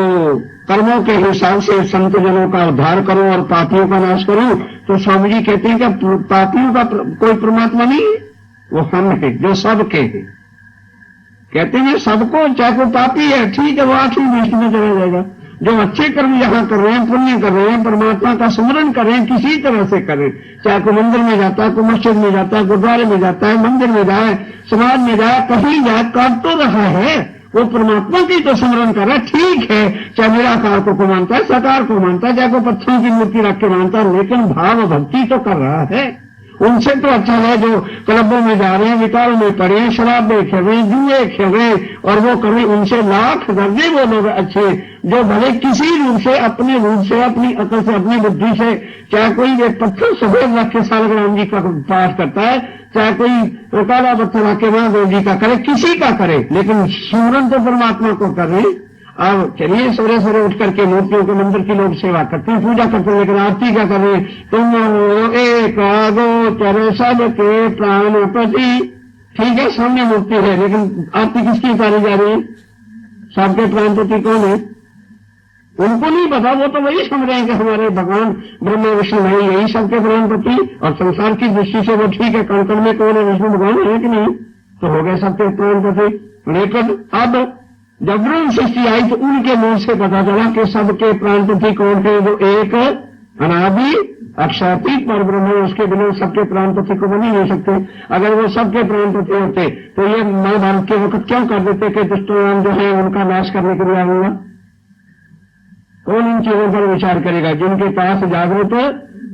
कर्मों के हिसाब से संत जनों का उद्धार करूं और पापियों का नाश करूं। तो स्वामी जी कहते हैं कि पापियों का कोई परमात्मा नहीं है, वो हम है जो सबके हैं। कहते हैं सबको, चाहे कोई पापी है ठीक है, वो आठवीं दृष्टि में चला जाएगा। जो अच्छे कर्म यहाँ कर रहे हैं, पुण्य कर रहे हैं, परमात्मा का स्मरण कर रहे हैं, किसी तरह से करें, चाहे कोई मंदिर में जाता है, कोई मस्जिद में जाता है, गुरुद्वारे में जाता है, मंदिर में जाए, समाज में जाए, कहीं जाए, कर तो रहा है, वो परमात्मा की तो स्मरण कर रहा है। ठीक है, चाहे निराकार को मानता है, साकार को मानता है, चाहे कोई पत्थरों की मूर्ति रख के मानता है, लेकिन भाव भक्ति तो कर रहा है। उनसे तो अच्छा है जो क्लबों में जा रहे हैं, विकारों में पड़े हैं, शराबे खेल रहे हैं, जुए खेल रहे हैं और वो कर रहे हैं, उनसे लाख दर्जे वो लोग अच्छे, जो भले किसी रूप से, अपने रूप से, अपनी अकल से, अपनी बुद्धि से, चाहे कोई एक पत्थर सफेद रख के सालग्राम जी का पाठ करता है, चाहे कोई काला पत्थर रख के महादेव जी का करे, किसी का करे, लेकिन स्मरण तो परमात्मा को कर रहे। अब चलिए सवेरे सवेरे उठ करके मूर्तियों के मंदिर की लोग सेवा करते हैं, पूजा करते हैं, लेकिन आरती क्या कर रहे हैं, तुम एक गोचर सबके प्राणपति। ठीक है, सामने मूर्ति है, लेकिन आरती किसकी उतारी जा रही है? सबके प्राणपति कौन है? उनको नहीं पता, वो तो वही समझ रहे हैं कि हमारे भगवान ब्रह्मा विष्णु है, यही सबके प्राणपति, और संसार की दृष्टि से वो ठीक है, कण कण में कौन है, विष्णु भगवान है कि नहीं, तो हो गए सबके प्राणपति। लेकिन अब जब ब्रह्म सृष्टि आई तो उनके मुंह से पता चला कि सबके प्राणपति कौन है, वो एक अनादि अक्षरातीत पर ब्रह्म है, उसके बिना सबके प्राणपति को बन ही नहीं सकते। अगर वो सबके प्राणपति होते तो ये महाभारत के वक्त क्यों कर देते कि दुष्टराम जो है उनका नाश करने के लिए आऊंगा? कौन इन चीजों पर विचार करेगा? जिनके पास जागृत है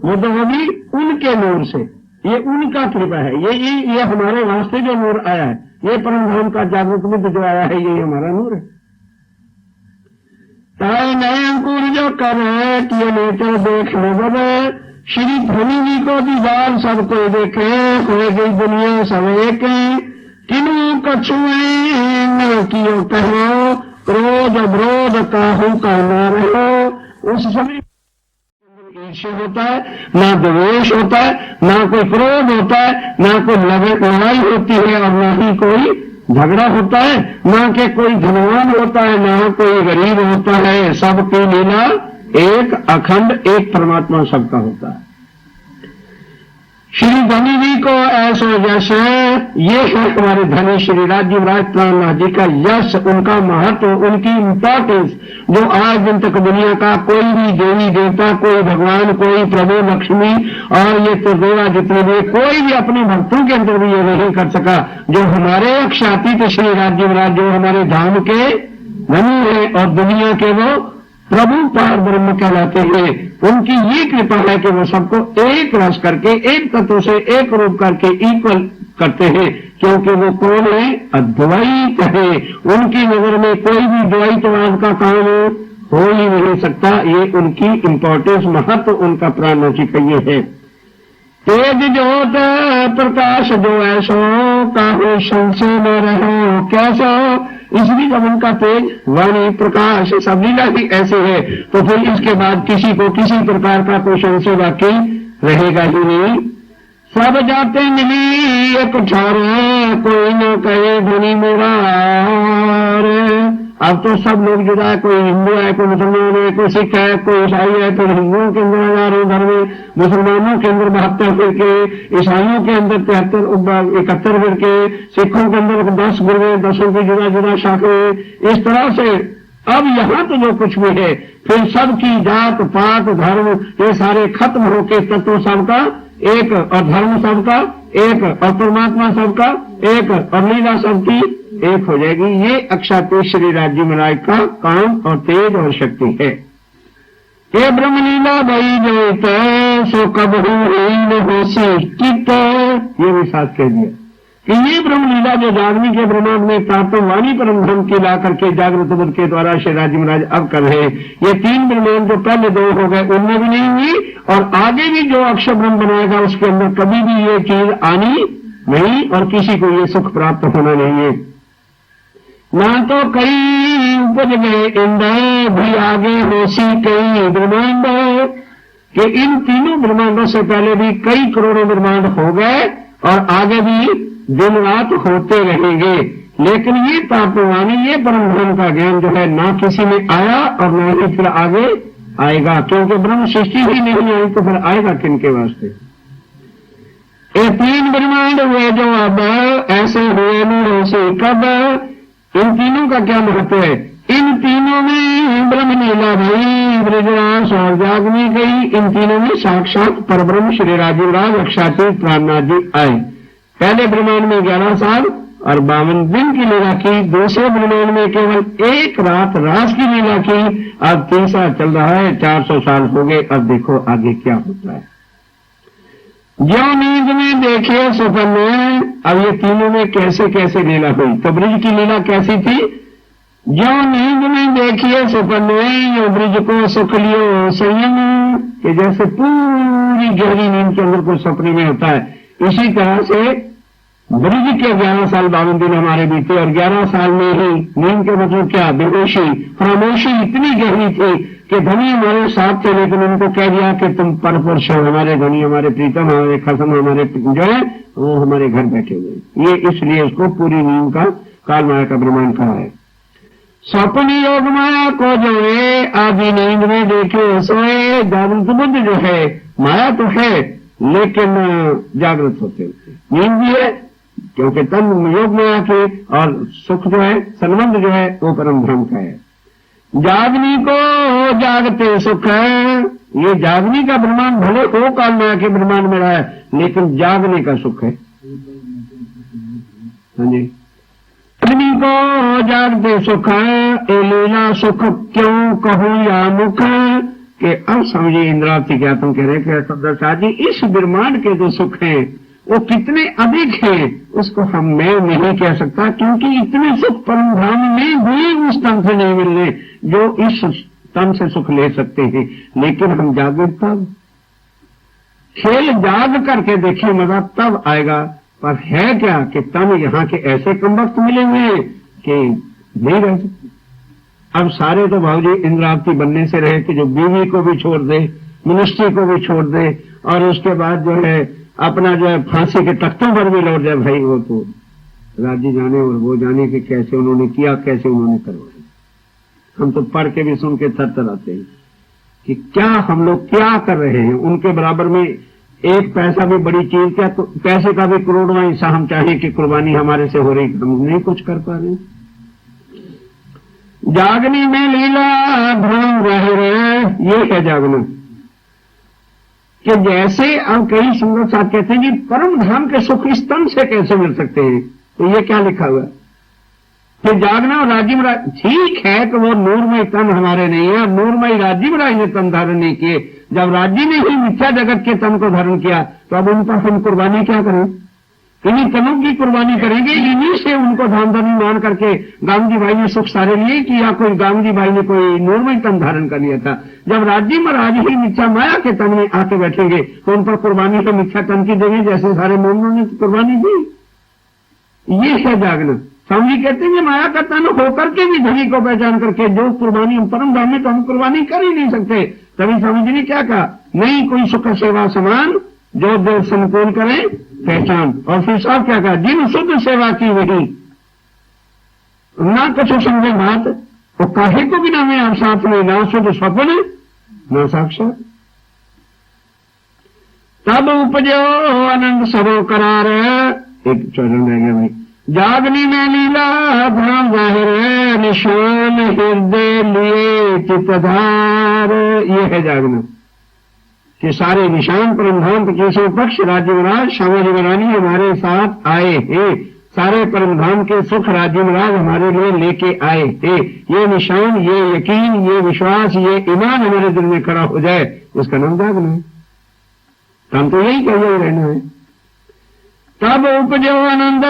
वो तो होगी उनके नूर से, ये उनका कृपा है, ये हमारे वास्ते जो नूर आया है, ये परम धाम का जागृत बुद्ध जो आया है, ये हमारा नूर है। ताए नए अंकुर जो करे किए नेचर देखने बने, श्री धनी जी को दीदार सब कोई देखे, हो गई दुनिया सब एक, किन्हों कछुए न कियो कहो, क्रोध विरोध काहू का न रहो। उस समय ईर्ष्या होता है, ना द्वेष होता है, ना कोई क्रोध होता है, ना कोई लड़ाई होती है, और ना ही कोई झगड़ा होता है, ना कि कोई धनवान होता है, ना कोई गरीब होता है। सबकी लीला एक अखंड, एक परमात्मा सबका होता है। श्री धनी जी को ऐसा यश है, ये है हमारे धनी श्री राजीवराज प्राणनाथ जी का यश, उनका महत्व, उनकी इंपॉर्टेंस, जो आज दिन तक दुनिया का कोई भी देवी देवता, कोई भगवान, कोई प्रभु लक्ष्मी और ये त्रिदेवा जितने भी, कोई भी अपने भक्तों के अंदर भी ये नहीं कर सका। जो हमारे अक्षरातीत श्री राजीवराज, जो हमारे धाम के धनी है और दुनिया के वो प्रभु पार ब्रह्म कहलाते हैं, उनकी ये कृपा है कि वो सबको एक रस करके, एक तत्व से, एक रूप करके इक्वल करते हैं, क्योंकि वो कौन है? अद्वैत है। उनकी नजर में कोई भी द्वैतवाद का काम हो ही नहीं सकता। ये उनकी इंपॉर्टेंस, महत्व, उनका प्राणनाथ जी का ये है। तेज ज्योत प्रकाश जो ऐसो काहू संशय न रहो कैसो। इसलिए जब उनका तेज वाणी प्रकाश सब लीला ही ऐसे है तो फिर इसके बाद किसी को किसी प्रकार का कोई संशय बाकी रहेगा ही नहीं। सब जाते मिली एक ठारे कोई न कहे धनी मुरार। अब तो सब लोग जुदा है, कोई हिंदू है, कोई मुसलमान है, कोई सिख है, कोई ईसाई है। तो हिंदुओं के अंदर 1000 धर्म, मुसलमानों के अंदर 72 फिरके, ईसाइयों के अंदर 71 फिरके, सिखों के अंदर 10 गुरुए, 10 की जुदा जुदा शाखें। इस तरह से अब यहाँ तो जो कुछ भी है फिर सबकी जात पात धर्म ये सारे खत्म होके तत्व सबका एक और धर्म सबका एक और परमात्मा सबका एक और लीला सबकी एक हो जाएगी। ये अक्षातीत श्री राज्य महाराज का काम और तेज और शक्ति है। ये ब्रह्मलीला बई जो सो कब हो चित्त, ये भी साथ कह दिया कि ये ब्रह्मलीला जो जागनी के ब्रह्मांड में प्राप्त वाणी परम धर्म की ला करके जागृत बुद्ध के द्वारा श्री राज्य महाराज अब कर रहे। ये 3 ब्रह्मांड जो पहले 2 हो गए उनमें भी नहीं हुई और आगे भी जो अक्षर ब्रह्म बनाएगा उसके अंदर कभी भी ये चीज आनी नहीं और किसी को ये सुख प्राप्त होना नहीं है। ना तो कई उपज गए इंद्र भी आगे होशी कई ब्रह्मांड कि इन तीनों ब्रह्मांडों से पहले भी कई करोड़ों ब्रह्मांड हो गए और आगे भी दिन रात होते रहेंगे। लेकिन ये तात्वानी ये परम धर्म का ज्ञान जो है ना किसी में आया और ना ही फिर आगे आएगा, क्योंकि ब्रह्म सृष्टि ही नहीं आई तो फिर आएगा किनके वास्ते। ये 3 ब्रह्मांड हुए जो अब ऐसे हुए से कब। इन तीनों का क्या महत्व है? इन तीनों में ब्रह्म लीला भई ब्रजवास और जागनी गई। इन तीनों में साक्षात परब्रह्म श्री राजीवराज अक्षातीत प्राणनाथ जी आए। पहले ब्रह्मांड में 11 साल और 52 दिन की लीला की। दूसरे ब्रह्मांड में केवल 1 रात रास की लीला की। अब तीसरा चल रहा है, 400 साल हो गए। अब देखो आगे क्या होता है। जो नींद में देखे सपन में, अब ये तीनों में कैसे कैसे लीला हुई। तो ब्रिज की लीला कैसी थी? जो नींद में देखिए सपन में यो ब्रिज को सुख लियो संयम, कि जैसे पूरी गहरी नींद के अंदर कोई सपने में होता है, इसी तरह से ब्रिज के 11 साल 52 दिन हमारे बीते और 11 साल में ही नींद के मतलब क्या? बेहोशी खामोशी इतनी गहरी थी कि धनी हमारे साथ थे लेकिन उनको कह दिया कि तुम परपुरुष हो, हमारे धनी हमारे प्रीतम हमारे खसम हमारे जो है वो हमारे घर बैठे हुए। ये इसलिए उसको पूरी नींद का काल माया का ब्रह्मांड कहा है। स्वप्न योग माया को जो है आदि नींद में देखे सोए। जागृत बुद्ध जो है माया तो है लेकिन जागृत होते होते नींद भी है, क्योंकि तन योग माया के और सुख जो है संबंध जो है वो परम ब्रह्म का है। जागनी को जागते सुख है। ये जागनी का ब्रह्मांड भले हो काल माया के ब्रह्मांड में रहा है लेकिन जागने का सुख है। हाँ जी, जागनी को जागते सुख है। ए लीला सुख क्यों कहूं या मुख कि अब समझिए इंद्रावती क्या तुम कह रहे कि सब्दरसाद जी इस ब्रह्मांड के जो सुख हैं वो कितने अधिक हैं उसको मैं नहीं कह सकता, क्योंकि इतने सुख परम धाम में भी उस तन से नहीं मिल रहे जो इस तन से सुख ले सकते हैं। लेकिन हम जागृत तब खेल जाग करके देखिए मजा तब आएगा। पर है क्या कि तन यहाँ के ऐसे कमबख्त मिले हुए हैं कि नहीं रह सकते। अब सारे तो भाव जी इंद्रावती बनने से रहे कि जो बीवी को भी छोड़ दे, मिनिस्ट्री को भी छोड़ दे और उसके बाद जो है अपना जो है फांसी के तख्तों पर भी लौट जाए। भाई वो तो राज्य जाने और वो जाने कि कैसे उन्होंने किया, कैसे उन्होंने करवाया। हम तो पढ़ के भी सुन के थर आते हैं कि क्या हम लोग क्या कर रहे हैं। उनके बराबर में एक पैसा भी बड़ी चीज क्या, तो पैसे का भी करोड़वां हिस्सा हम चाहें कि कुर्बानी हमारे से हो रही, हम नहीं कुछ कर पा रहे। जागनी में लीला ध्यान रहे, ये है जागना। कि जैसे अब कई संगत साथ कहते हैं कि परम धाम के सुख इस तन से कैसे मिल सकते हैं, तो ये क्या लिखा हुआ? फिर जागना और राज्य में ठीक है कि वो नूरमय तन हमारे नहीं है, नूरमय राज्य में ने तन धारण नहीं किए। जब राज्य ने ही मिथ्या जगत के तन को धारण किया तो अब उन पर हम कुर्बानी क्या करें? इन्हीं तनों की कुर्बानी करेंगे, इन्हीं से उनको धाम धर्म मान करके गांधी भाई ने सुख सारे लिए कि या कोई गांधी भाई ने कोई नॉर्मल तन धारण कर लिया था। जब राज्य महाराज ही मिथ्या माया के तन में आके बैठेंगे तो उन पर कुर्बानी तो मिथ्या तन की देंगे, जैसे सारे मोमनों ने कुर्बानी दी। ये है जागना। स्वामी जी कहते हैं माया का तन होकर के भी धनी को पहचान करके जो कुर्बानी हम परम धाम में तो हम कुर्बानी कर ही नहीं सकते। तभी स्वामी जी ने क्या कहा, नहीं कोई सुख सेवा समान जो देव संकुल करे पहचान। और फिर साहब क्या कहा, जिन शुद्ध सेवा की वही ना कछु समझे बात, वो काहे को बिना में आप साथ में ना शुद्ध स्वप्न ना साक्षात। तब उपजो आनंद सबो करार। एक चरण रह गया भाई, जागनी में लीला धाम जाहिर निशान हृदय लिए चित्तधार। ये है जागना कि सारे निशान परमधाम 25वें पक्ष राज्य महाराज श्यामा जी महारानी हमारे साथ आए हैं, सारे परमधाम के सुख राज्य महाराज हमारे लिए लेके आए हैं। ये निशान, ये यकीन, ये विश्वास, ये ईमान हमारे दिल में खड़ा हो जाए, उसका नाम जागना है। काम तो यही कहिए रहना है। तब उपजो आनंद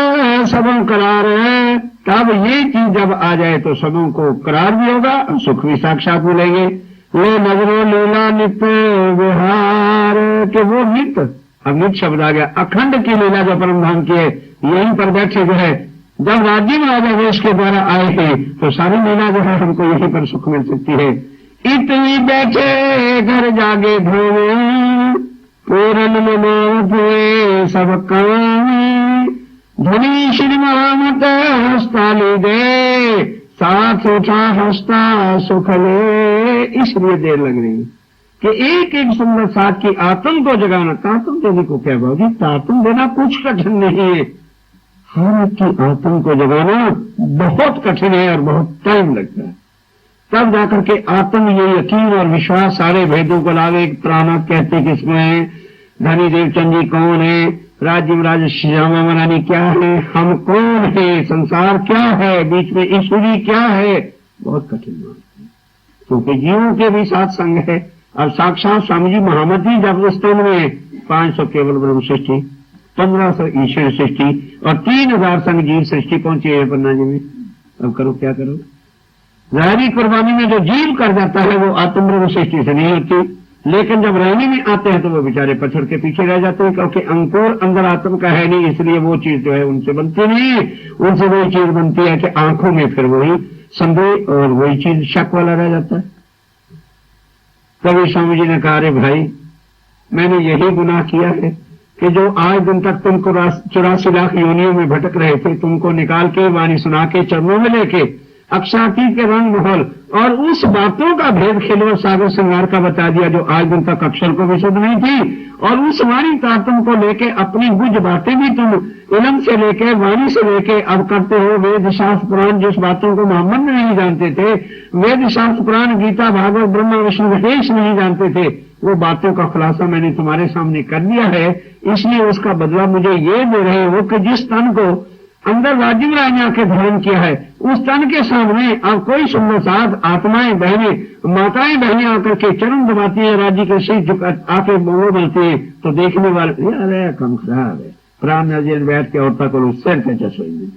सबों करार है। तब ये चीज जब आ जाए तो सबों को करार भी होगा और सुख भी साक्षात मिलेंगे। ले नजरो लीला नित्य विहार के वो नित्य, अब नित्य शब्द आ गया, अखंड की लीला जो परमधाम की है यहीं पर बैठे जो है, जब राज्य में आदेश के द्वारा आए हैं तो सारी लीला जो है हमको यहीं पर सुख मिल सकती है। इतनी बैठे घर जागे धोवे पूरन में हुए सब काम, धनी श्री महामत हस्ताली दे साथ उठा हंसता सुख ले। इसलिए देर लग रही कि एक एक सुंदर साथ की आत्म को जगाना। तातम देने को क्या भाजी, तातम देना कुछ कठिन नहीं है, हर एक की आत्म को जगाना बहुत कठिन है और बहुत टाइम लगता है। तब जाकर के आत्म ये यकीन और विश्वास सारे भेदों को लावे। प्राणक कहते किसमें है, धनी देवचंद जी कौन है, राज्य महाराज श्यामा महारानी क्या है, हम कौन है, संसार क्या है, बीच में ईश्वरी क्या है, बहुत कठिन बात है क्योंकि जीवों के भी साथ संग है। अब साक्षात स्वामी जी महामत ही जब स्तंभ में 500 केवल ब्रह्म सृष्टि, 1500 ईश्वर सृष्टि और 3000 संग जीव सृष्टि पहुंची है पन्ना जी में। अब करो क्या करो, जाहिरी कुर्बानी में जो जीव कर जाता है वो आत्म ब्रह्म सृष्टि से नहीं होती, लेकिन जब रहने में आते हैं तो वो बेचारे पछड़ के पीछे रह जाते हैं क्योंकि अंकुर अंदर आत्म का है नहीं, इसलिए वो चीज जो है उनसे बनती नहीं। उनसे वही चीज बनती है कि आंखों में फिर वही संदेह और वही चीज शक वाला रह जाता है। तभी स्वामी जी ने कहा, अरे भाई मैंने यही गुनाह किया है कि जो आज दिन तक तुमको 84 लाख योनियों में भटक रहे थे, तुमको निकाल के वाणी सुना के चरणों में लेके अक्षाती के रंग महल और उस बातों का भेद खेलवर सागर श्रृंगार का बता दिया जो आज दिन तक अक्षर को विशुद्ध नहीं थी, और उस वाणी तात्म को लेके अपनी गुज बातें भी तुम इलम से लेके वाणी से लेके अब करते हो। वेद शास्त्र पुराण जिस बातों को मोहम्मद नहीं जानते थे, वेद शास्त्र पुराण गीता भागवत ब्रह्मा विष्णु महेश नहीं जानते थे, वो बातों का खुलासा मैंने तुम्हारे सामने कर दिया है। इसलिए उसका बदला मुझे ये दे रहे हो कि जिस तन को अंदर राज्य में आने आके धारण किया है उस तन के सामने अब कोई सुंदर साथ आत्माएं बहनें माताएं बहनें आकर के चरण दबाती है, राज्य के शीश आके मोह बनती है तो देखने वाले अरे कम खराब है, प्राण नजर बैठ के औरता को सिर पे चसोएंगे।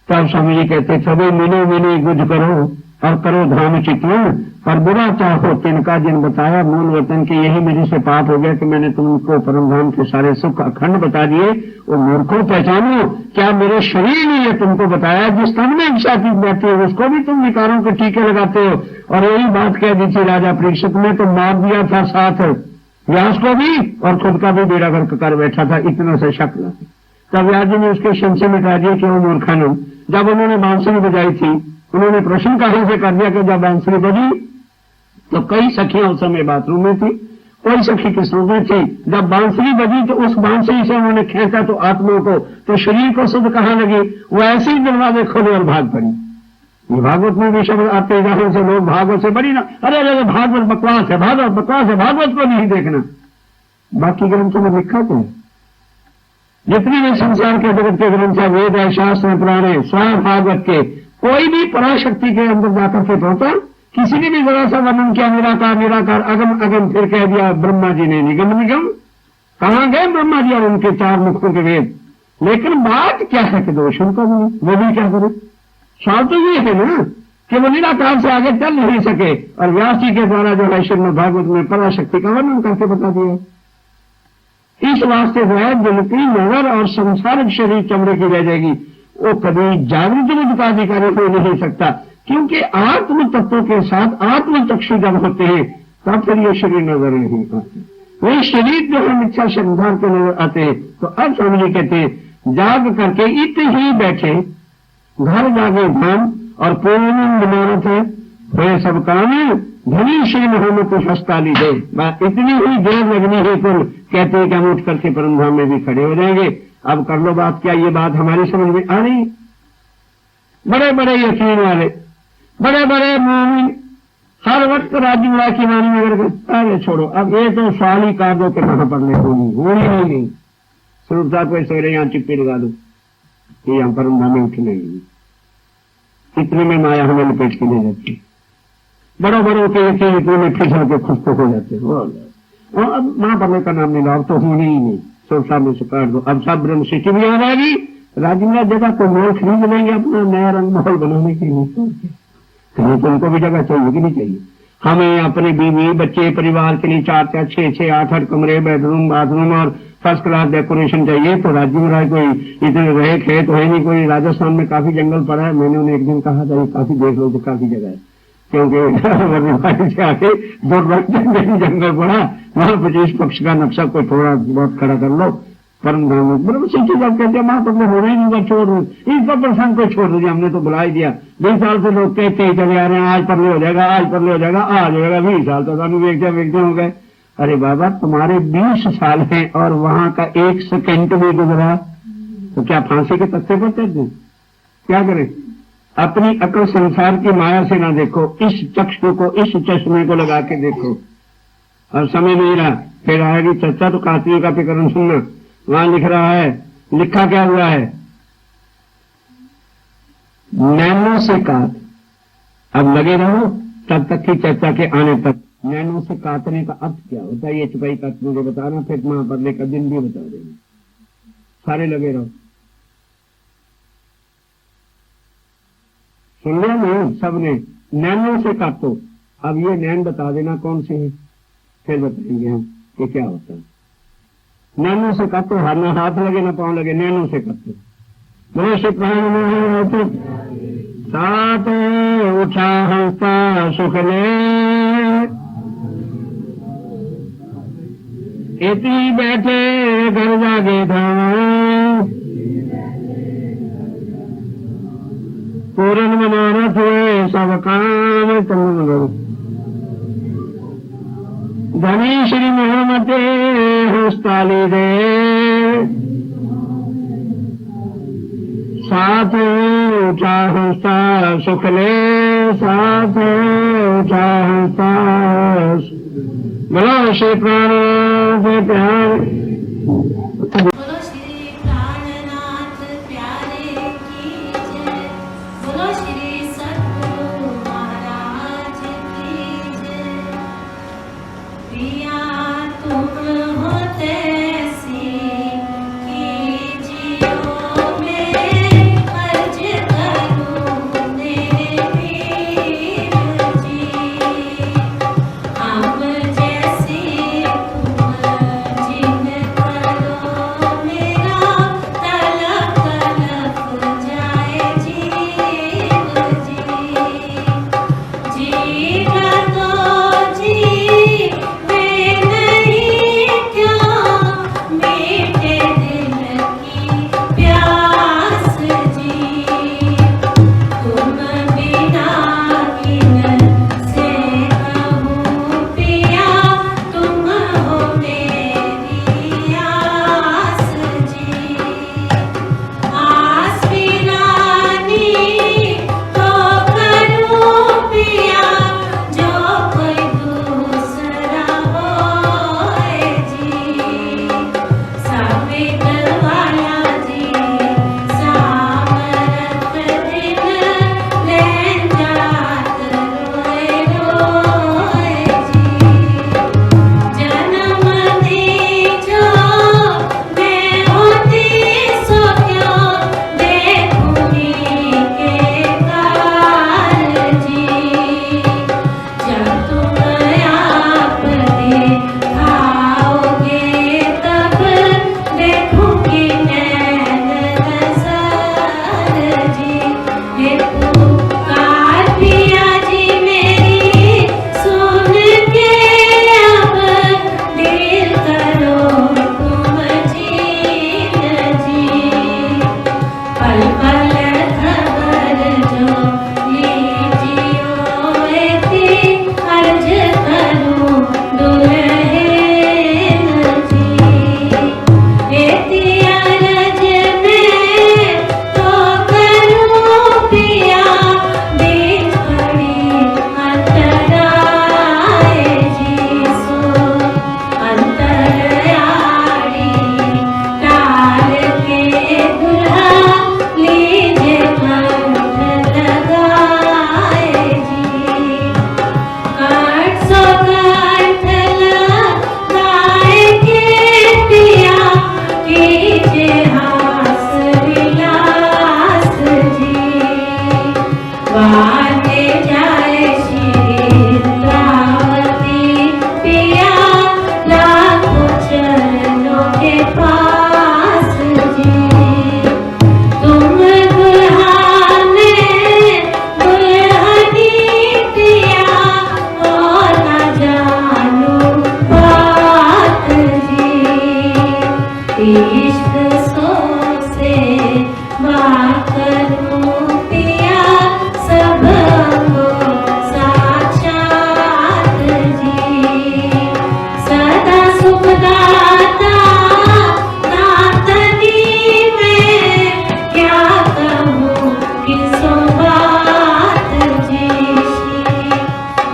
तब स्वामी जी कहते सभी मिनो मिने गुज करो और करो धाम चितवन, पर बुरा चाहो तिनका जिन बताया मूल वतन के। यही मेरे से पाप हो गया कि मैंने तुमको परम धाम के सारे सुख अखंड बता दिए। वो मूर्खों पहचानो, क्या मेरे शरीर ने ये तुमको बताया जिस तन में इच्छा की बैठती है उसको भी तुम विकारों के टीके लगाते हो। और यही बात कह दी थी राजा परीक्षित ने तो मार दिया था साथ व्यास को भी और खुद का भी बेड़ा गर्क कर बैठा था, इतना सा शक लगा। तब व्यास जी ने उसके संशय मिटा दिया कि वो मूर्खानु। जब उन्होंने बांसुरी बजाई थी उन्होंने प्रश्न कहां से कर दिया कि जब बांसुरी बजी तो कई सखियां उस समय बाथरूम में थी, कोई सखी किस्मों में थी। जब बांसुरी बजी तो उस बांसुरी से उन्होंने खींचा तो आत्मा को तो शरीर को शुद्ध कहां लगी, वो ऐसे ही दरवाजे खोले और भाग पड़ी। ये भागवत में भी शब्द आते जहां से लोग भागवत से बड़ी ना, अरे अरे भागवत बकवास है, भागवत बकवास है, भागवत को नहीं देखना। बाकी ग्रंथों में लिखा तो जितने भी संसार के जगत के ग्रंथ है, वेद है, शास्त्र है, पुराण है, स्वयं भागवत के कोई भी पराशक्ति के अंदर जाकर के पहुंचा, किसी ने भी जरा सा वर्णन किया निराकार निराकार अगम अगम, फिर कह दिया ब्रह्मा जी ने निगम निगम, कहाँ गए ब्रह्मा जी और उनके 4 मुखों के वेद। लेकिन बात क्या है कि दोष उनका भी वो भी क्या करे। सवाल तो ये है ना कि वो निराकार से आगे चल नहीं सके और व्यास जी के द्वारा जो है श्रीमद् भागवत में पराशक्ति का वर्णन करके बता दिया। इस वास्ते जो है जिनकी नजर और संसारिक शरीर चमड़े की रह जाएगी वो कभी जागृत रूप का अधिकारी हो नहीं सकता, क्योंकि आत्म तत्वों के साथ आत्म चक्षु जब होते हैं तब फिर ये शरीर नजर नहीं आते। वही शरीर जो है मिथ्या शब्दार के नजर आते हैं। तो अब स्वामी जी कहते हैं जाग करके इत ही बैठे घर जागे धाम और पूर्ण मनोरथ हुए सब काम धनी श्री मोहम्मद को हस्ताली दे। इतनी ही देर लगनी है कुल कहते हैं कि हम उठ करके परमधाम में भी खड़े हो जाएंगे। अब कर लो बात क्या, ये बात हमारी समझ में आ रही। बड़े बड़े यकीन वाले बड़े बड़े मोमिन हर वक्त राजूड़ा की वाणी में अगर अरे छोड़ो अब ये तो सवाल ही काट दो कि कहां पढ़ने होनी नहीं। स्वरूप साहब को सवेरे यहाँ चिप्पी लगा दो कि यहाँ परमधाम में उठने नहीं। इतने में माया हमें लपेट के ले जाती। बड़ों बड़ों के यकीन इतने में फिसल के खुश तो हो जाते हो। अब वहां पढ़ने का नाम नहीं लो, अब तो होनी ही नहीं। स्वरूप साहब में से काट दो। अब सब ब्रह्म सिटी भी आ जाएगी। राजूड़ा जगह को मोल खरीद लेंगे अपना नया रंग माहौल बनाने के लिए। कहीं तो उनको भी जगह चाहिए कि नहीं चाहिए। हमें अपने बीवी बच्चे परिवार के लिए 4-4 6-6 8-8 कमरे बेडरूम बाथरूम और फर्स्ट क्लास डेकोरेशन चाहिए। तो राज्य में राय कोई इतने रहे खेत तो है नहीं। कोई राजस्थान में काफी जंगल पड़ा है। मैंने उन्हें एक दिन कहा था काफी देख लो तो काफी जगह है, क्योंकि से आके 2 जंगल पड़ा वहां 25 पक्ष का नक्शा कोई थोड़ा बहुत खड़ा कर लो। परमधाम बराबर सीखी जब कहते हैं वहां तो हो ही नहीं छोड़ दो इस पर प्रसंग को छोड़ दीजिए। हमने तो बुला ही दिया। 20 साल से लोग कहते ही चले आ रहे हैं आज परले हो जाएगा आज परले हो जाएगा आज हो जाएगा। 20 साल तो सानू वेखते हो गए। अरे बाबा तुम्हारे 20 साल हैं और वहां का 1 सेकंड भी गुजरा तो क्या फांसी के तख्ते पर चढ़ते क्या करें। अपनी अकल संसार की माया से ना देखो, इस चक्षु को इस चश्मे को लगा के देखो। और समय नहीं रहा फिर आएगी चर्चा तो कार्तिक का प्रकरण सुनना। वहां लिख रहा है, लिखा क्या हुआ है नैनो से काट। अब लगे रहो तब तक की चर्चा के आने तक। नैनो से काटने का अर्थ क्या होता है ये चुपाई काट मुझे बताना, फिर महापरले का दिन भी बता देना। सारे लगे रहो। सुन लिया नहीं सबने, नैनो से काटो। अब ये नैन बता देना कौन से है, फिर बताएंगे हम कि क्या होता है। नैनो से काटो, ना हाथ लगे ना पांव लगे, नैनो से काटो। मनुष्य प्राण साथ उठा हंसता सुख ले इति बैठे घर जागे धाम पूर्ण मनोरथ हुए सब काम। धनी श्री मोहम्मद हस्ताली दे साथ उठा हंसता सुख ले साथ उठा हंसता। बोलो श्री प्राण से प्यार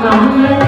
सामने